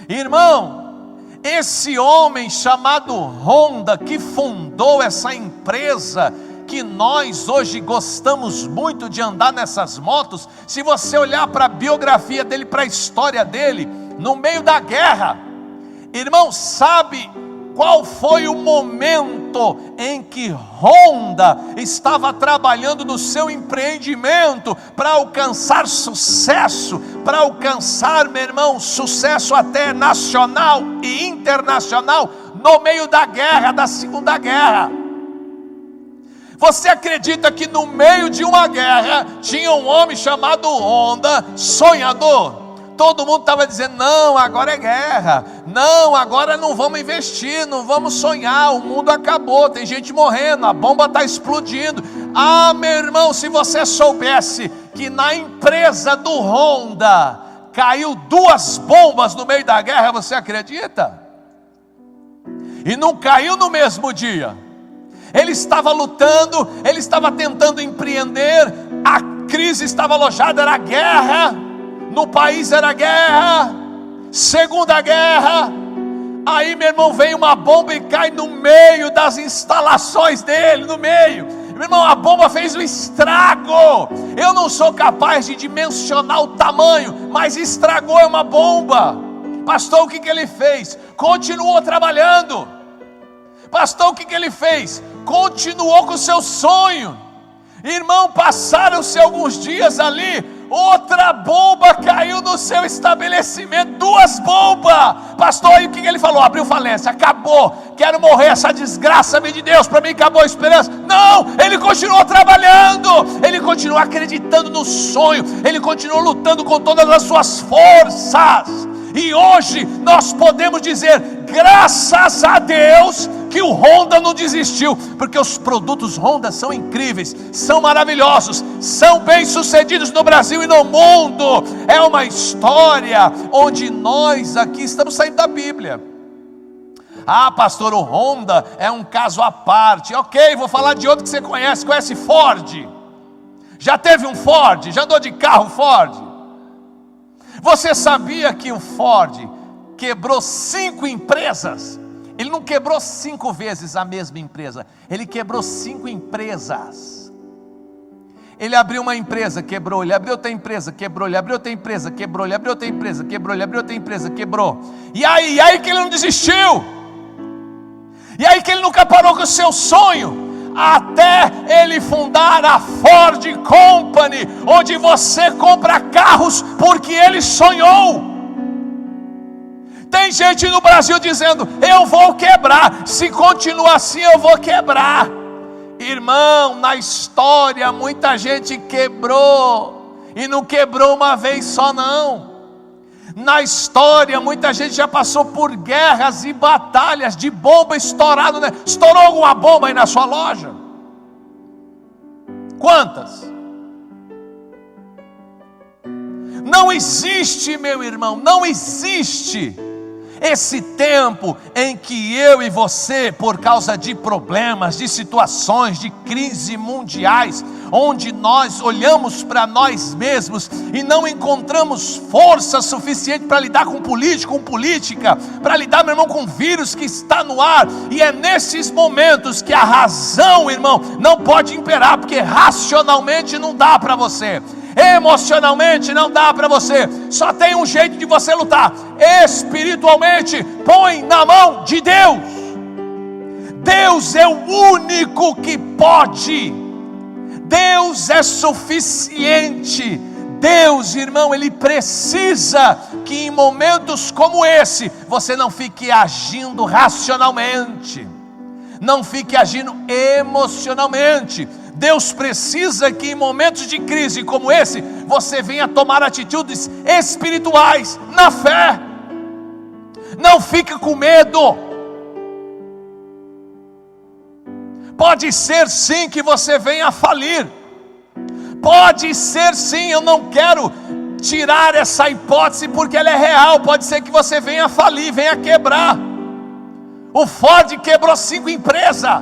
Irmão, esse homem chamado Honda, que fundou essa empresa, que nós hoje gostamos muito de andar nessas motos, se você olhar para a biografia dele, para a história dele, no meio da guerra, irmão, sabe qual foi o momento em que Honda estava trabalhando no seu empreendimento para alcançar sucesso, para alcançar, meu irmão, sucesso até nacional e internacional, no meio da guerra, da Segunda Guerra? Você acredita que no meio de uma guerra tinha um homem chamado Honda, sonhador? Todo mundo estava dizendo, não, agora é guerra, não, agora não vamos investir, não vamos sonhar, o mundo acabou, tem gente morrendo, a bomba está explodindo. Ah, meu irmão, se você soubesse que na empresa do Honda caiu 2 bombas no meio da guerra, você acredita? E não caiu no mesmo dia. Ele estava lutando, ele estava tentando empreender, a crise estava alojada, era guerra, no país era guerra, Segunda Guerra. Aí, meu irmão, vem uma bomba e cai no meio das instalações dele, no meio. Meu irmão, a bomba fez um estrago. Eu não sou capaz de dimensionar o tamanho, mas estragou, é uma bomba. Pastor, o que ele fez? Continuou trabalhando. Pastor, o que ele fez? Continuou com o seu sonho. Irmão, passaram-se alguns dias ali, outra bomba caiu no seu estabelecimento, 2 bombas. Pastor, aí o que ele falou? Abriu falência, acabou, quero morrer, essa desgraça vem de Deus, para mim acabou a esperança. Não, ele continuou trabalhando, ele continuou acreditando no sonho, ele continuou lutando com todas as suas forças. E hoje nós podemos dizer, graças a Deus, que o Honda não desistiu, porque os produtos Honda são incríveis, são maravilhosos, são bem-sucedidos no Brasil e no mundo. É uma história onde nós aqui estamos saindo da Bíblia. Ah, pastor, o Honda é um caso à parte. Ok, vou falar de outro que você conhece. Conhece Ford? Já teve um Ford? Já andou de carro Ford? Você sabia que o Ford quebrou 5 empresas. Ele não quebrou 5 vezes a mesma empresa, ele quebrou 5 empresas. Ele abriu uma empresa, quebrou. Ele abriu outra empresa, quebrou. Ele abriu outra empresa, quebrou. Ele abriu outra empresa, quebrou. Ele abriu outra empresa, quebrou. E aí que ele não desistiu. E aí que ele nunca parou com o seu sonho, até ele fundar a Ford Company, onde você compra carros porque ele sonhou. Tem gente no Brasil dizendo: eu vou quebrar, se continuar assim eu vou quebrar. Irmão, na história muita gente quebrou, e não quebrou uma vez só não. Na história muita gente já passou por guerras e batalhas de bomba estourada, né? Estourou alguma bomba aí na sua loja? Quantas? Não existe, meu irmão, não existe esse tempo em que eu e você, por causa de problemas, de situações, de crise mundiais, onde nós olhamos para nós mesmos e não encontramos força suficiente para lidar com político, com política, para lidar, meu irmão, com o vírus que está no ar. E é nesses momentos que a razão, irmão, não pode imperar, porque racionalmente não dá para você, emocionalmente não dá para você, só tem um jeito de você lutar: espiritualmente. Põe na mão de Deus. Deus é o único que pode. Deus é suficiente. Deus, irmão, Ele precisa que em momentos como esse você não fique agindo racionalmente, não fique agindo emocionalmente. Deus precisa que em momentos de crise como esse, você venha tomar atitudes espirituais, na fé. Não fique com medo. Pode ser sim que você venha a falir. Pode ser sim, eu não quero tirar essa hipótese porque ela é real. Pode ser que você venha a falir, venha a quebrar. O Ford quebrou 5 empresas.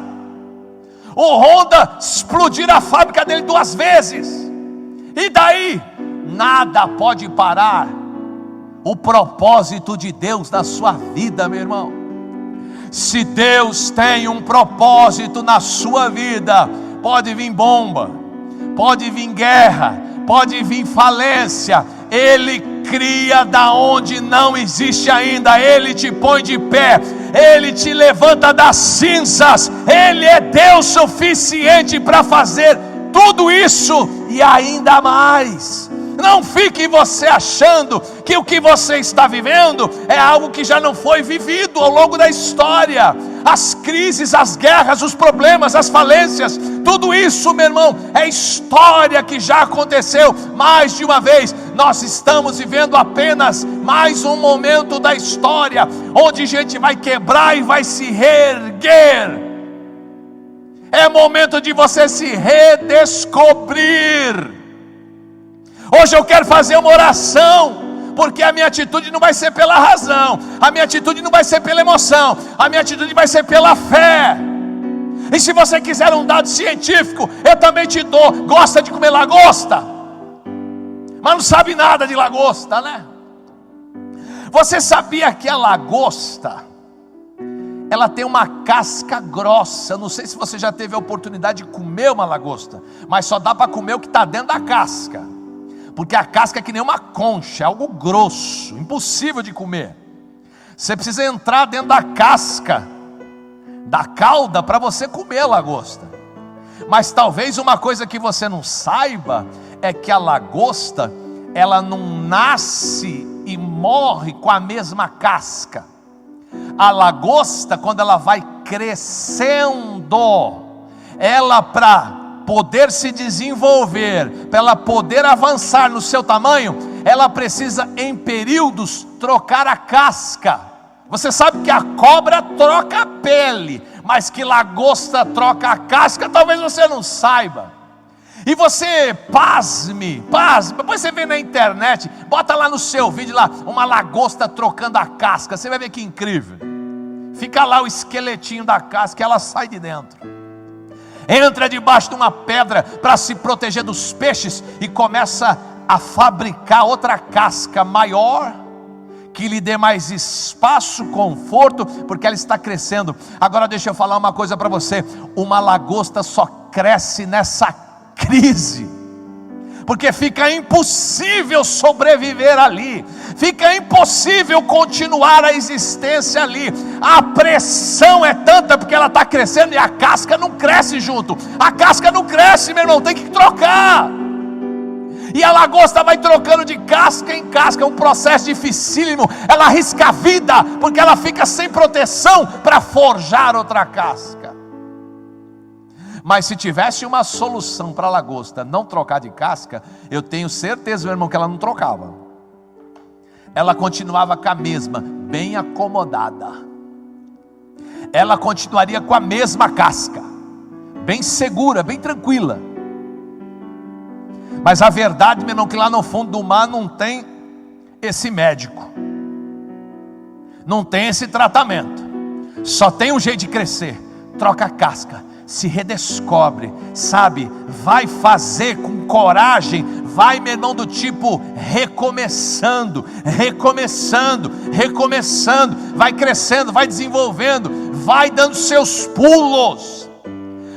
O Honda explodiu a fábrica dele 2 vezes. E daí? Nada pode parar o propósito de Deus na sua vida, meu irmão. Se Deus tem um propósito na sua vida, pode vir bomba, pode vir guerra, pode vir falência. Ele cria da onde não existe ainda. Ele te põe de pé, Ele te levanta das cinzas. Ele é Deus suficiente para fazer tudo isso e ainda mais. Não fique você achando que o que você está vivendo é algo que já não foi vivido ao longo da história. As crises, as guerras, os problemas, as falências, tudo isso, meu irmão, é história que já aconteceu mais de uma vez. Nós estamos vivendo apenas mais um momento da história, onde gente vai quebrar e vai se reerguer. É momento de você se redescobrir. Hoje eu quero fazer uma oração, porque a minha atitude não vai ser pela razão, a minha atitude não vai ser pela emoção, a minha atitude vai ser pela fé. E se você quiser um dado científico, eu também te dou. Gosta de comer lagosta? Mas não sabe nada de lagosta, né? Você sabia que a lagosta, ela tem uma casca grossa? Não sei se você já teve a oportunidade de comer uma lagosta, mas só dá para comer o que está dentro da casca, porque a casca é que nem uma concha, é algo grosso, impossível de comer. Você precisa entrar dentro da casca, da cauda, para você comer a lagosta. Mas talvez uma coisa que você não saiba é que a lagosta, ela não nasce e morre com a mesma casca. A lagosta, quando ela vai crescendo, ela, para poder se desenvolver, para ela poder avançar no seu tamanho, ela precisa em períodos trocar a casca. Você sabe que a cobra troca a pele, mas que lagosta troca a casca, talvez você não saiba. E você, pasme, depois você vê na internet, bota lá no seu vídeo lá, uma lagosta trocando a casca, você vai ver que incrível. Fica lá o esqueletinho da casca, ela sai de dentro, entra debaixo de uma pedra para se proteger dos peixes e começa a fabricar outra casca maior, que lhe dê mais espaço, conforto, porque ela está crescendo. Agora deixa eu falar uma coisa para você: uma lagosta só cresce nessa crise, porque fica impossível sobreviver ali, fica impossível continuar a existência ali. A pressão é tanta, porque ela está crescendo e a casca não cresce junto. A casca não cresce, meu irmão, tem que trocar. E a lagosta vai trocando de casca em casca, é um processo dificílimo. Ela arrisca a vida, porque ela fica sem proteção para forjar outra casca. Mas se tivesse uma solução para a lagosta não trocar de casca, eu tenho certeza, meu irmão, que ela não trocava. Ela continuava com a mesma, bem acomodada. Ela continuaria com a mesma casca, bem segura, bem tranquila. Mas a verdade, meu irmão, que lá no fundo do mar não tem esse médico, não tem esse tratamento, só tem um jeito de crescer: troca a casca, se redescobre, sabe? Vai fazer com coragem, vai, meu irmão, do tipo recomeçando, vai crescendo, vai desenvolvendo, vai dando seus pulos.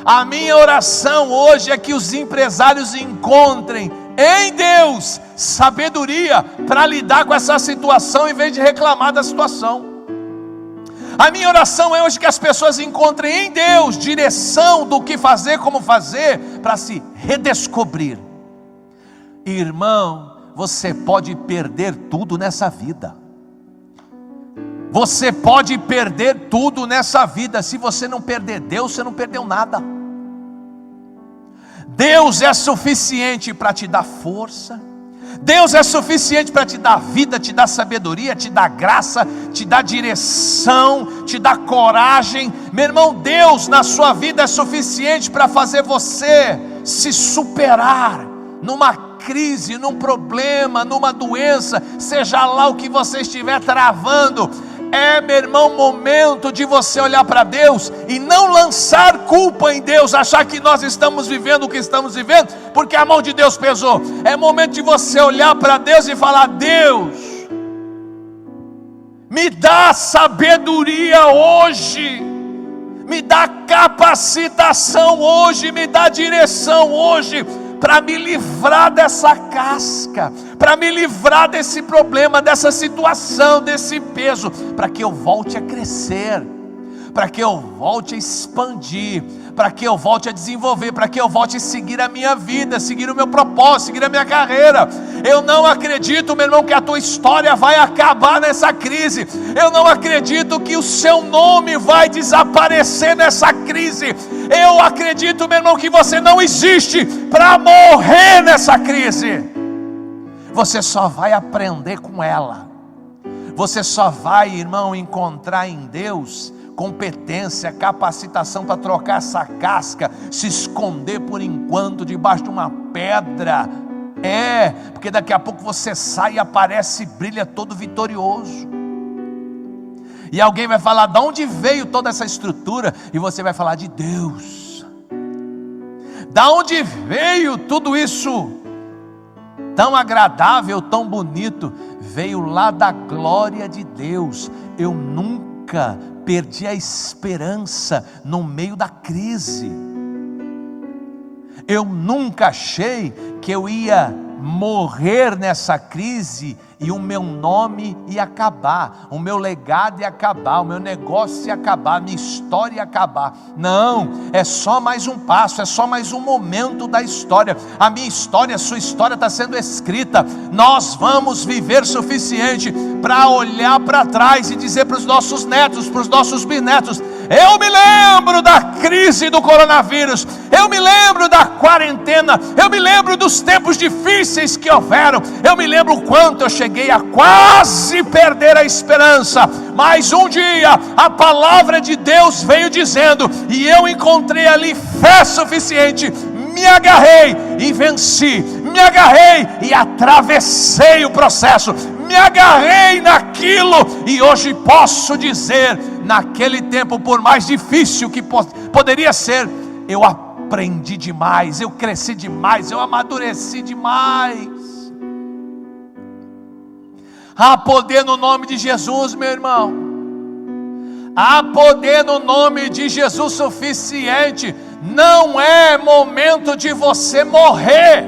A minha oração hoje é que os empresários encontrem em Deus sabedoria para lidar com essa situação, em vez de reclamar da situação. A minha oração é hoje que as pessoas encontrem em Deus direção do que fazer, como fazer, para se redescobrir. Irmão, você pode perder tudo nessa vida. Você pode perder tudo nessa vida. Se você não perder Deus, você não perdeu nada. Deus é suficiente para te dar força. Deus é suficiente para te dar vida, te dar sabedoria, te dar graça, te dar direção, te dar coragem. Meu irmão, Deus na sua vida é suficiente para fazer você se superar numa crise, num problema, numa doença, seja lá o que você estiver travando. É, meu irmão, momento de você olhar para Deus e não lançar culpa em Deus, achar que nós estamos vivendo o que estamos vivendo porque a mão de Deus pesou. É momento de você olhar para Deus e falar: Deus, me dá sabedoria hoje, me dá capacitação hoje, me dá direção hoje, para me livrar dessa casca, para me livrar desse problema, dessa situação, desse peso, para que eu volte a crescer, para que eu volte a expandir, para que eu volte a desenvolver, para que eu volte a seguir a minha vida, seguir o meu propósito, seguir a minha carreira. Eu não acredito, meu irmão, que a tua história vai acabar nessa crise. Eu não acredito que o seu nome vai desaparecer nessa crise. Eu acredito, meu irmão, que você não existe para morrer nessa crise. Você só vai aprender com ela. Você só vai, irmão, encontrar em Deus competência, capacitação para trocar essa casca, se esconder por enquanto debaixo de uma pedra. Porque daqui a pouco você sai e aparece e brilha todo vitorioso. E alguém vai falar: de onde veio toda essa estrutura? E você vai falar: de Deus. Da onde veio tudo isso tão agradável, tão bonito? Veio lá da glória de Deus. Eu nunca perdi a esperança no meio da crise. Eu nunca achei que eu ia morrer nessa crise e o meu nome ia acabar, o meu legado ia acabar, o meu negócio ia acabar, a minha história ia acabar. Não, é só mais um passo, é só mais um momento da história. A minha história, a sua história está sendo escrita. Nós vamos viver suficiente para olhar para trás e dizer para os nossos netos, para os nossos bisnetos: eu me lembro da crise do coronavírus, eu me lembro da quarentena, eu me lembro dos tempos difíceis que houveram, eu me lembro o quanto eu cheguei a quase perder a esperança, mas um dia a palavra de Deus veio dizendo, e eu encontrei ali fé suficiente, me agarrei e venci, me agarrei e atravessei o processo, me agarrei naquilo, e hoje posso dizer: naquele tempo, por mais difícil que poderia ser, eu aprendi demais, eu cresci demais, eu amadureci demais. Há poder no nome de Jesus, meu irmão. Há poder no nome de Jesus suficiente. Não é momento de você morrer.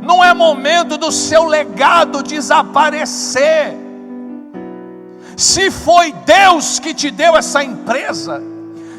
Não é momento do seu legado desaparecer. Se foi Deus que te deu essa empresa,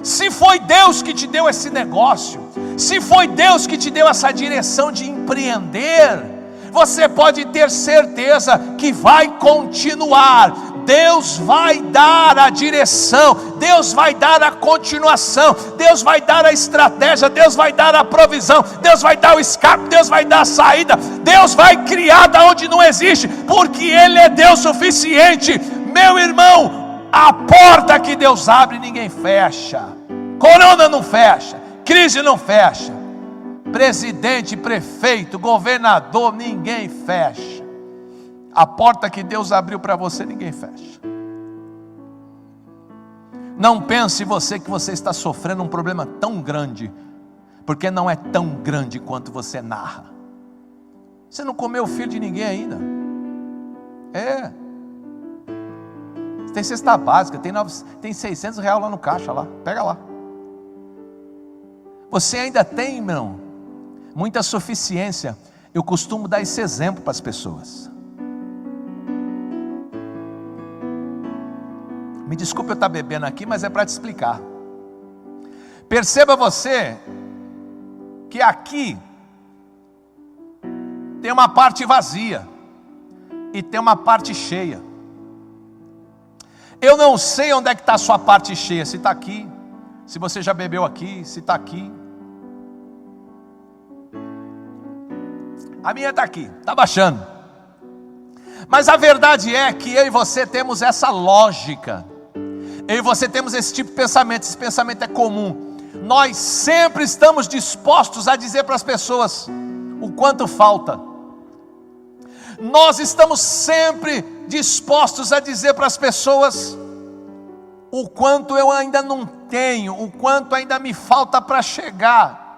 se foi Deus que te deu esse negócio, se foi Deus que te deu essa direção de empreender, você pode ter certeza que vai continuar. Deus vai dar a direção, Deus vai dar a continuação, Deus vai dar a estratégia, Deus vai dar a provisão, Deus vai dar o escape, Deus vai dar a saída, Deus vai criar da onde não existe, porque Ele é Deus suficiente. Meu irmão, a porta que Deus abre ninguém fecha. Corona não fecha, crise não fecha, presidente, prefeito, governador, ninguém fecha. A porta que Deus abriu para você, ninguém fecha. Não pense você que você está sofrendo um problema tão grande, porque não é tão grande quanto você narra. Você não comeu o filho de ninguém ainda. Tem cesta básica, tem 600 reais lá no caixa, lá, pega lá. Você ainda tem, irmão, muita suficiência. Eu costumo dar esse exemplo para as pessoas. Me desculpe eu estar bebendo aqui, mas é para te explicar. Perceba você que aqui tem uma parte vazia e tem uma parte cheia. Eu não sei onde é que está a sua parte cheia, se está aqui, se você já bebeu aqui, se está aqui. A minha está aqui, está baixando. Mas a verdade é que eu e você temos essa lógica. Eu e você temos esse tipo de pensamento. Esse pensamento é comum. Nós sempre estamos dispostos a dizer para as pessoas o quanto falta. Nós estamos sempre dispostos a dizer para as pessoas o quanto eu ainda não tenho, o quanto ainda me falta para chegar.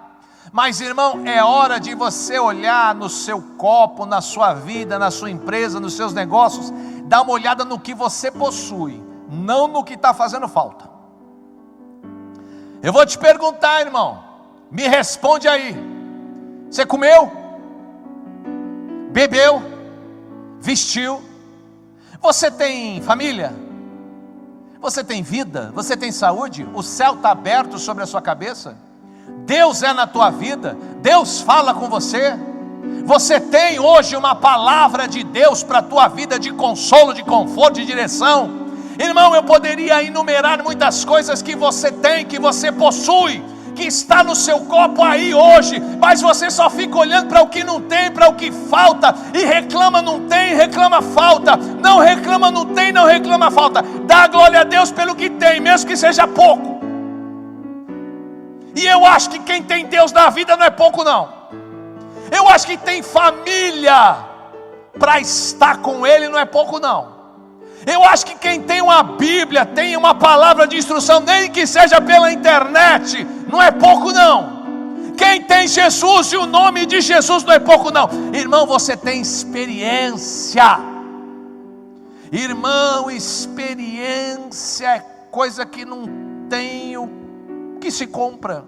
Mas, irmão, é hora de você olhar no seu copo, na sua vida, na sua empresa, nos seus negócios, dar uma olhada no que você possui, não no que está fazendo falta. Eu vou te perguntar, irmão, me responde aí. Você comeu? Bebeu? Vestiu? Você tem família? Você tem vida? Você tem saúde? O céu está aberto sobre a sua cabeça? Deus é na tua vida? Deus fala com você? Você tem hoje uma palavra de Deus para a tua vida, de consolo, de conforto, de direção? Irmão, eu poderia enumerar muitas coisas que você tem, que você possui, que está no seu copo aí hoje, mas você só fica olhando para o que não tem, para o que falta, e reclama não tem, reclama falta, não reclama não tem, não reclama falta. Dá glória a Deus pelo que tem, mesmo que seja pouco. E eu acho que quem tem Deus na vida não é pouco não. Eu acho que tem família para estar com Ele não é pouco não. Eu acho que quem tem uma Bíblia, tem uma palavra de instrução, nem que seja pela internet, não é pouco não. Quem tem Jesus e o nome de Jesus não é pouco não. Irmão, você tem experiência. Irmão, experiência é coisa que não tem o que se compra.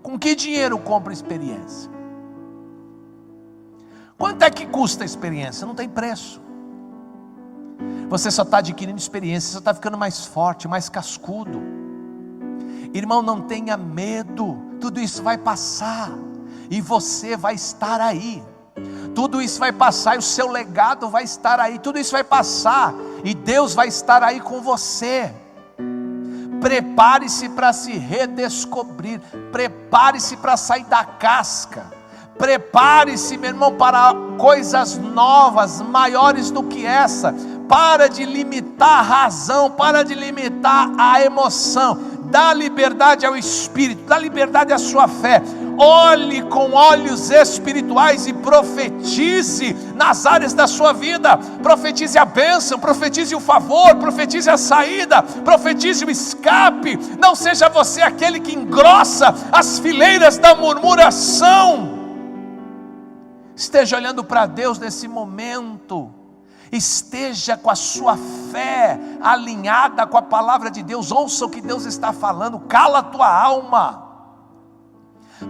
Com que dinheiro compra experiência? Quanto é que custa a experiência? Não tem preço. Você só está adquirindo experiência, só está ficando mais forte, mais cascudo. Irmão, não tenha medo, tudo isso vai passar, e você vai estar aí. Tudo isso vai passar, e o seu legado vai estar aí. Tudo isso vai passar, e Deus vai estar aí com você. Prepare-se para se redescobrir, prepare-se para sair da casca, prepare-se, meu irmão, para coisas novas, maiores do que essa. Para de limitar a razão, para de limitar a emoção, dá liberdade ao Espírito, dá liberdade à sua fé. Olhe com olhos espirituais e profetize nas áreas da sua vida. Profetize a bênção, profetize o favor, profetize a saída, profetize o escape. Não seja você aquele que engrossa as fileiras da murmuração. Esteja olhando para Deus nesse momento esteja com a sua fé alinhada com a palavra de Deus, ouça o que Deus está falando, cala a tua alma,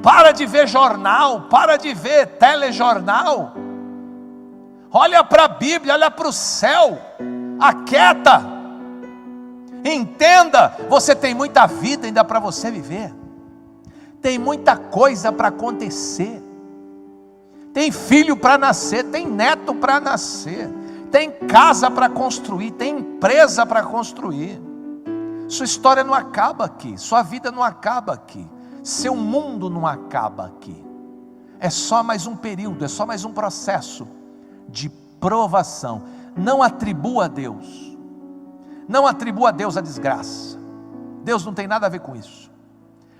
para de ver jornal, para de ver telejornal, olha para a Bíblia, olha para o céu, aquieta, entenda, você tem muita vida ainda para você viver, tem muita coisa para acontecer, tem filho para nascer, tem neto para nascer, tem casa para construir, tem empresa para construir. Sua história não acaba aqui, sua vida não acaba aqui, seu mundo não acaba aqui. É só mais um período, é só mais um processo de provação. Não atribua a Deus, não atribua a Deus a desgraça. Deus não tem nada a ver com isso.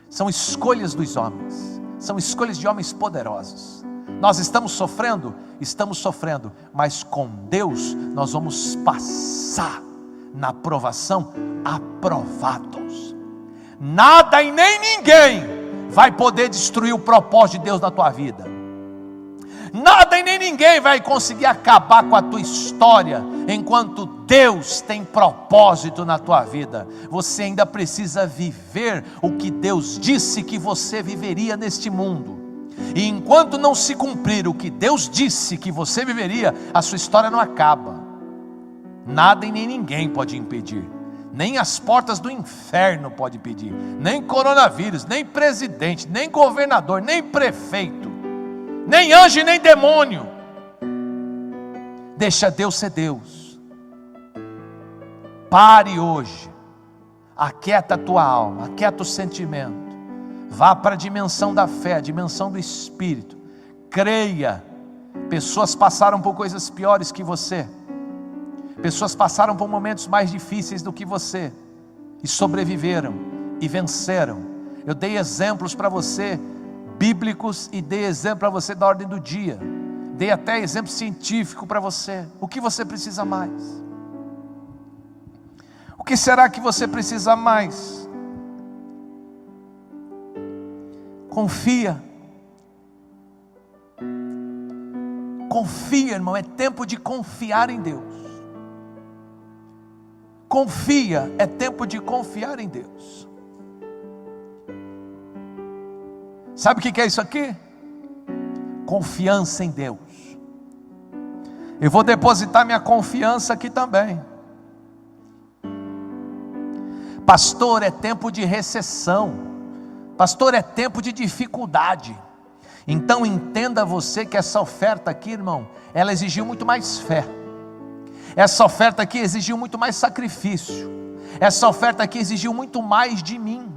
São escolhas dos homens, são escolhas de homens poderosos. Nós estamos sofrendo, mas com Deus nós vamos passar na provação aprovados. Nada e nem ninguém vai poder destruir o propósito de Deus na tua vida. Nada e nem ninguém vai conseguir acabar com a tua história, enquanto Deus tem propósito na tua vida. Você ainda precisa viver o que Deus disse que você viveria neste mundo. E enquanto não se cumprir o que Deus disse que você viveria, a sua história não acaba. Nada e nem ninguém pode impedir. Nem as portas do inferno pode impedir. Nem coronavírus, nem presidente, nem governador, nem prefeito, nem anjo, nem demônio. Deixa Deus ser Deus. Pare hoje. Aquieta a tua alma, aquieta o sentimento. Vá para a dimensão da fé, a dimensão do Espírito. Creia. Pessoas passaram por coisas piores que você. Pessoas passaram por momentos mais difíceis do que você. E sobreviveram. E venceram. Eu dei exemplos para você, bíblicos, e dei exemplo para você da ordem do dia. Dei até exemplo científico para você. O que você precisa mais? O que será que você precisa mais? Confia. Confia, irmão, é tempo de confiar em Deus. Confia, é tempo de confiar em Deus. Sabe o que é isso aqui? Confiança em Deus. Eu vou depositar minha confiança aqui também. Pastor, é tempo de recessão. Pastor, é tempo de dificuldade. Então entenda você que essa oferta aqui, irmão, ela exigiu muito mais fé. Essa oferta aqui exigiu muito mais sacrifício. Essa oferta aqui exigiu muito mais de mim.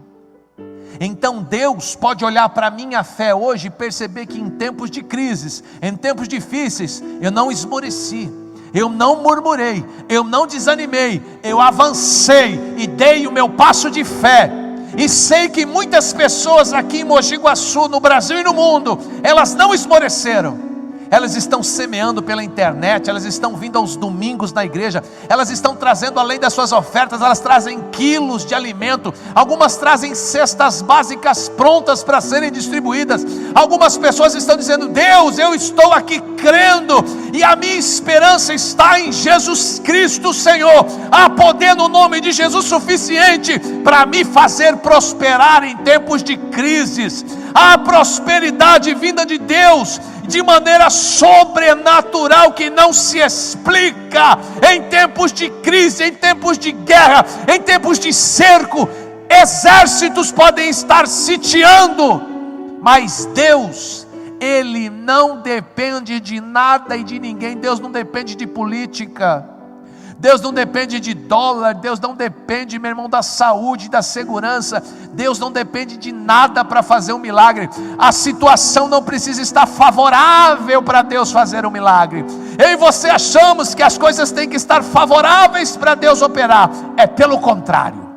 Então Deus pode olhar para a minha fé hoje e perceber que em tempos de crises, em tempos difíceis, eu não esmoreci, eu não murmurei, eu não desanimei, eu avancei e dei o meu passo de fé. E sei que muitas pessoas aqui em Mogi Guaçu, no Brasil e no mundo, elas não esmoreceram. Elas estão semeando pela internet, elas estão vindo aos domingos na igreja, elas estão trazendo, além das suas ofertas, elas trazem quilos de alimento, algumas trazem cestas básicas prontas para serem distribuídas. Algumas pessoas estão dizendo: Deus, eu estou aqui crendo, e a minha esperança está em Jesus Cristo, Senhor. Há poder no nome de Jesus suficiente para me fazer prosperar em tempos de crises. Há prosperidade vinda de Deus de maneira sobrenatural, que não se explica. Em tempos de crise, em tempos de guerra, em tempos de cerco, exércitos podem estar sitiando, mas Deus, Ele não depende de nada e de ninguém. Deus não depende de política, Deus não depende de dólar, Deus não depende, meu irmão, da saúde, da segurança. Deus não depende de nada para fazer um milagre. A situação não precisa estar favorável para Deus fazer um milagre. Eu e você achamos que as coisas têm que estar favoráveis para Deus operar. É pelo contrário.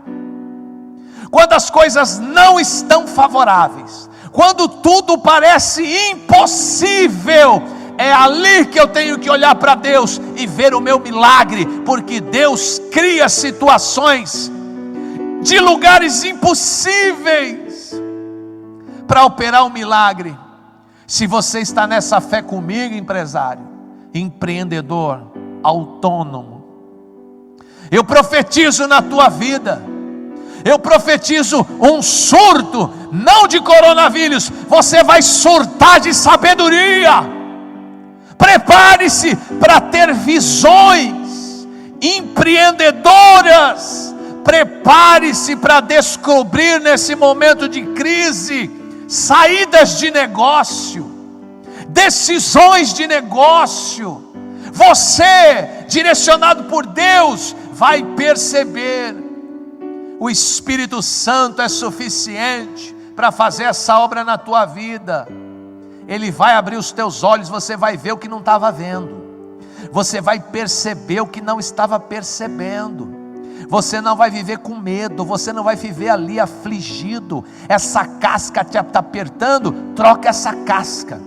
Quando as coisas não estão favoráveis, quando tudo parece impossível, é ali que eu tenho que olhar para Deus e ver o meu milagre, porque Deus cria situações de lugares impossíveis para operar um milagre. Se você está nessa fé comigo, empresário, empreendedor, autônomo. Eu profetizo na tua vida, eu profetizo um surto, não de coronavírus, você vai surtar de sabedoria. Prepare-se para ter visões empreendedoras. Prepare-se para descobrir nesse momento de crise saídas de negócio, decisões de negócio. Você, direcionado por Deus, vai perceber: o Espírito Santo é suficiente para fazer essa obra na tua vida. Ele vai abrir os teus olhos, você vai ver o que não estava vendo, você vai perceber o que não estava percebendo. Você não vai viver com medo, você não vai viver ali afligido. Essa casca te está apertando, troca essa casca.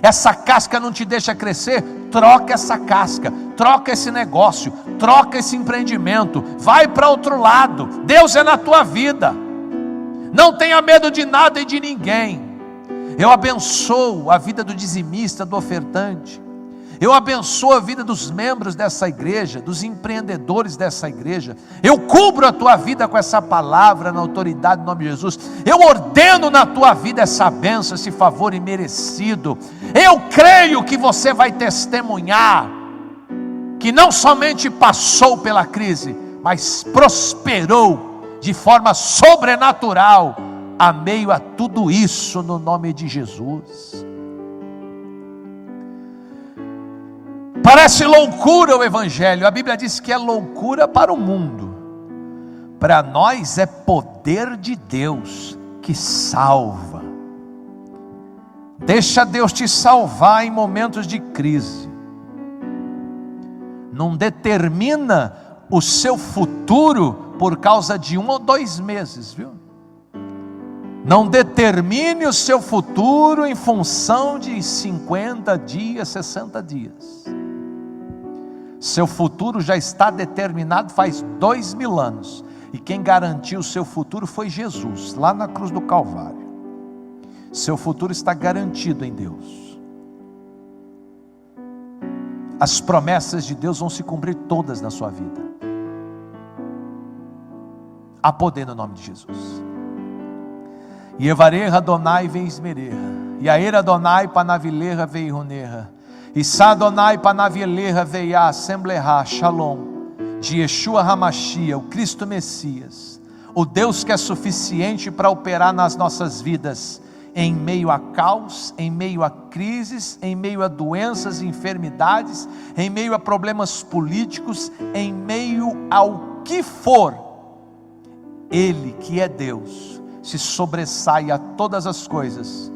Essa casca não te deixa crescer, troca essa casca, troca esse negócio, troca esse empreendimento, vai para outro lado. Deus é na tua vida, não tenha medo de nada e de ninguém. Eu abençoo a vida do dizimista, do ofertante. Eu abençoo a vida dos membros dessa igreja, dos empreendedores dessa igreja. Eu cubro a tua vida com essa palavra, na autoridade do nome de Jesus. Eu ordeno na tua vida essa bênção, esse favor imerecido. Eu creio que você vai testemunhar que não somente passou pela crise, mas prosperou de forma sobrenatural a meio a tudo isso, no nome de Jesus. Parece loucura o Evangelho, a Bíblia diz que é loucura para o mundo, para nós é poder de Deus que salva. Deixa Deus te salvar em momentos de crise. Não determina o seu futuro por causa de 1 ou 2 meses, viu? Não determine o seu futuro em função de 50 dias, 60 dias. Seu futuro já está determinado faz 2000 anos. E quem garantiu o seu futuro foi Jesus, lá na cruz do Calvário. Seu futuro está garantido em Deus. As promessas de Deus vão se cumprir todas na sua vida. Há poder no nome de Jesus. Yevareha Adonai veismereha, Yair Adonai panavileha veiruneha, Issa Adonai panavileha veia assembleha, Shalom, de Yeshua Hamashia, o Cristo Messias, o Deus que é suficiente para operar nas nossas vidas, em meio a caos, em meio a crises, em meio a doenças e enfermidades, em meio a problemas políticos, em meio ao que for. Ele que é Deus se sobressai a todas as coisas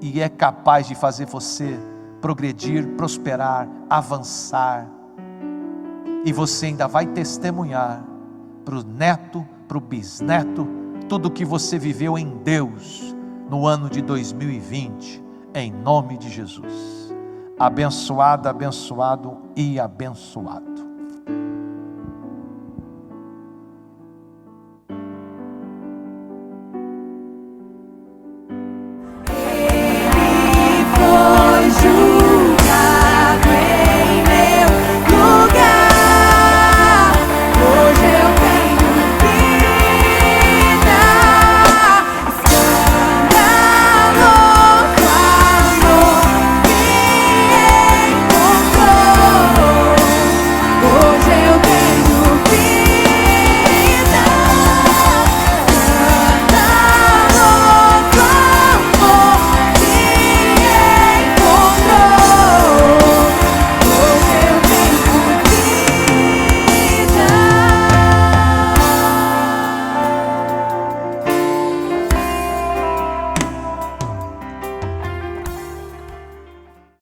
e é capaz de fazer você progredir, prosperar, avançar, e você ainda vai testemunhar para o neto, para o bisneto, tudo que você viveu em Deus no ano de 2020, em nome de Jesus. Abençoado, abençoado e abençoado.